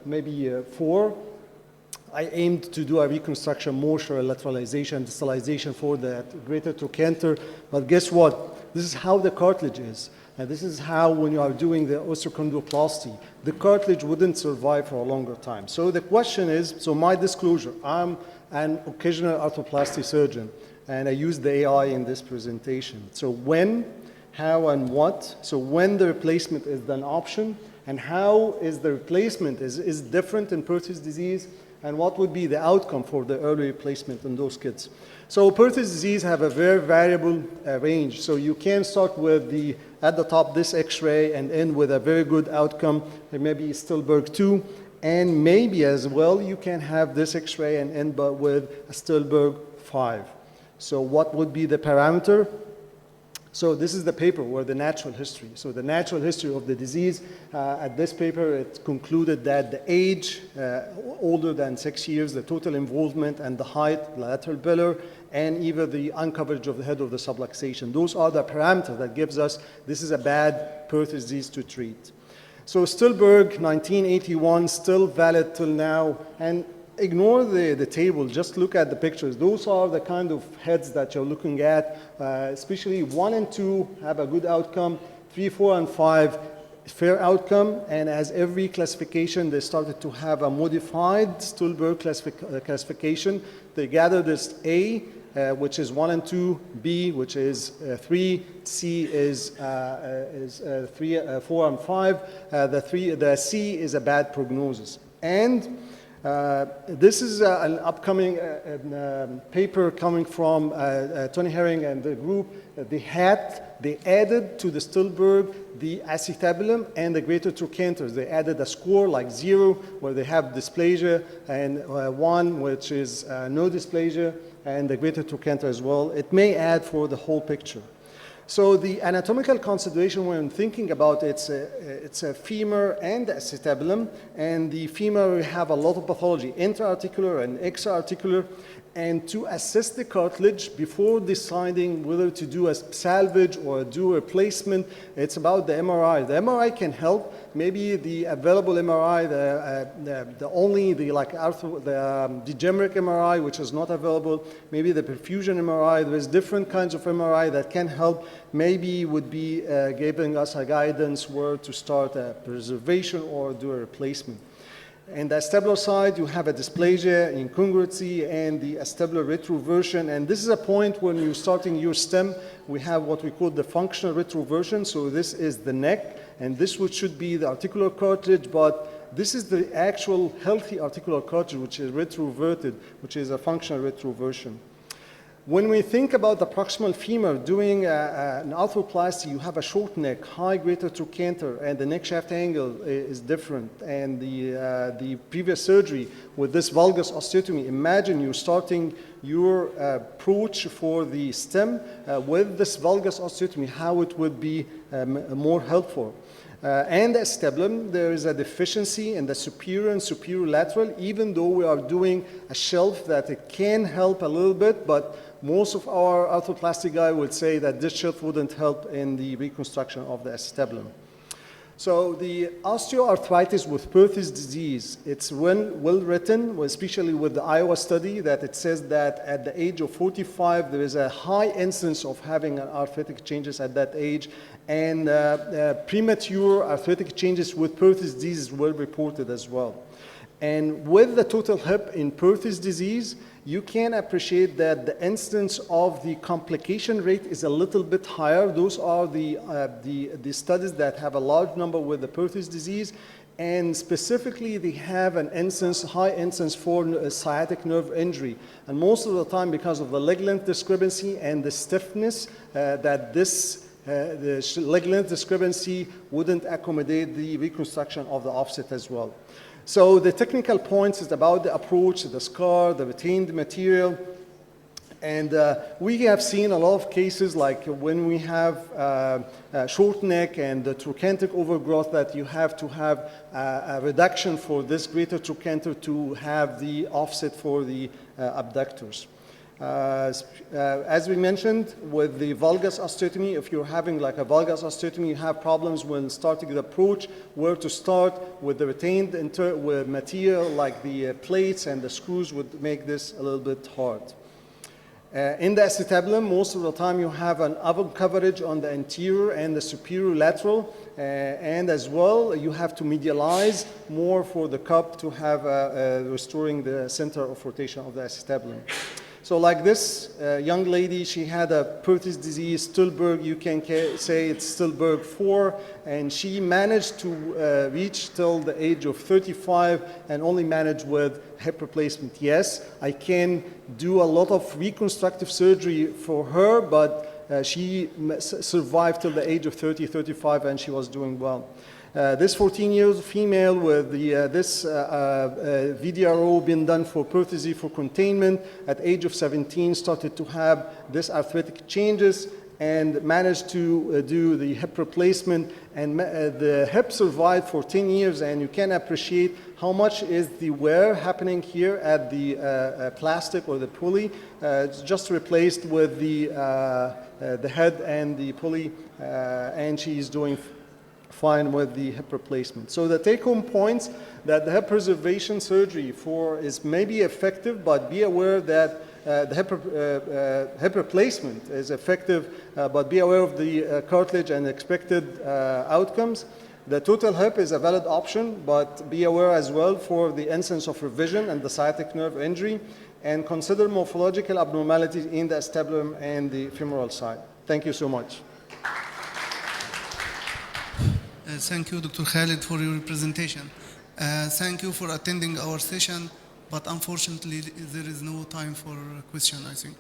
maybe 4. I aimed to do a reconstruction, motion, lateralization, distalization for the greater trochanter, but guess what? This is how the cartilage is. And this is how, when you are doing the osteochondroplasty, the cartilage wouldn't survive for a longer time. So the question is, so my disclosure, I'm an occasional arthroplasty surgeon, and I use the AI in this presentation. So when, how, and what, so when the replacement is an option, and how is the replacement is different in Perthes disease, and what would be the outcome for the early replacement in those kids. So Perthes disease have a very variable range. So you can start with at the top this X-ray and end with a very good outcome, like maybe Stillberg 2, and maybe as well you can have this X-ray and end with a Stillberg 5. So what would be the parameter? So this is the paper where the natural history. So the natural history of the disease, at this paper, it concluded that the age, older than 6 years, the total involvement and the height, lateral pillar, and even the uncoverage of the head of the subluxation. Those are the parameters that gives us this is a bad Perthes disease to treat. So Stillberg, 1981, still valid till now. And ignore the table, just look at the pictures. Those are the kind of heads that you're looking at, especially 1 and 2 have a good outcome, 3, 4, and 5 fair outcome, and as every classification, they started to have a modified Stillberg classification. They gathered this A, which is 1 and 2, B, which is 3, C is 3, 4, and 5. The C is a bad prognosis. And this is an upcoming paper coming from Tony Herring and the group. They added to the Stillberg the acetabulum and the greater trochanters. They added a score like 0 where they have dysplasia and 1 which is no dysplasia and the greater trochanter as well. It may add for the whole picture. So the anatomical consideration when thinking about it's a femur and acetabulum, and the femur we have a lot of pathology, intra-articular and extra-articular, and to assess the cartilage before deciding whether to do a salvage or do a replacement, it's about the MRI. The MRI can help. Maybe the available MRI, the degenerate MRI, which is not available, maybe the perfusion MRI, there's different kinds of MRI that can help, maybe would be giving us a guidance where to start a preservation or do a replacement. And the acetabular side, you have a dysplasia, incongruency, and the acetabular retroversion. And this is a point when you're starting your stem, we have what we call the functional retroversion. So this is the neck, and this should be the articular cartilage, but this is the actual healthy articular cartilage, which is retroverted, which is a functional retroversion. When we think about the proximal femur, doing an arthroplasty, you have a short neck, high greater trochanter, and the neck shaft angle is different. And the previous surgery with this valgus osteotomy, imagine you're starting your approach for the stem with this valgus osteotomy, how it would be more helpful. And the acetabulum, there is a deficiency in the superior and superior lateral, even though we are doing a shelf that it can help a little bit, but most of our arthroplasty guy would say that this shelf wouldn't help in the reconstruction of the acetabulum. So the osteoarthritis with Perthes disease, it's well written, especially with the Iowa study, that it says that at the age of 45, there is a high incidence of having arthritic changes at that age, and premature arthritic changes with Perthes disease is well reported as well. And with the total hip in Perthes disease, you can appreciate that the incidence of the complication rate is a little bit higher. Those are the studies that have a large number with the Perthes disease, and specifically they have an incidence, high incidence for sciatic nerve injury. And most of the time, because of the leg length discrepancy and the stiffness, that the leg length discrepancy wouldn't accommodate the reconstruction of the offset as well. So the technical points is about the approach, the scar, the retained material. And we have seen a lot of cases like when we have short neck and the trochanteric overgrowth, that you have to have a reduction for this greater trochanter to have the offset for the abductors. As we mentioned, with the valgus osteotomy, if you're having like a valgus osteotomy, you have problems when starting the approach, where to start with the retained with material like the plates and the screws would make this a little bit hard. In the acetabulum, most of the time you have an oval coverage on the anterior and the superior lateral, and as well you have to medialize more for the cup to have restoring the center of rotation of the acetabulum. So like this young lady, she had a Perthes disease, Stillberg, you can say it's Stillberg 4, and she managed to reach till the age of 35 and only managed with hip replacement. Yes, I can do a lot of reconstructive surgery for her, but she survived till the age of 30, 35, and she was doing well. This 14-year-old female with this VDRO being done for Perthes for containment at age of 17 started to have this arthritic changes, and managed to do the hip replacement, and the hip survived for 10 years, and you can appreciate how much is the wear happening here at the plastic or the pulley. It's just replaced with the head and the pulley, and she's doing fine with the hip replacement. So the take-home points that the hip preservation surgery is maybe effective, but be aware that the hip replacement is effective, but be aware of the cartilage and expected outcomes. The total hip is a valid option, but be aware as well for the incidence of revision and the sciatic nerve injury, and consider morphological abnormalities in the acetabulum and the femoral side. Thank you so much. Thank you, Dr. Khalid, for your presentation. Thank you for attending our session, but unfortunately, there is no time for a question, I think.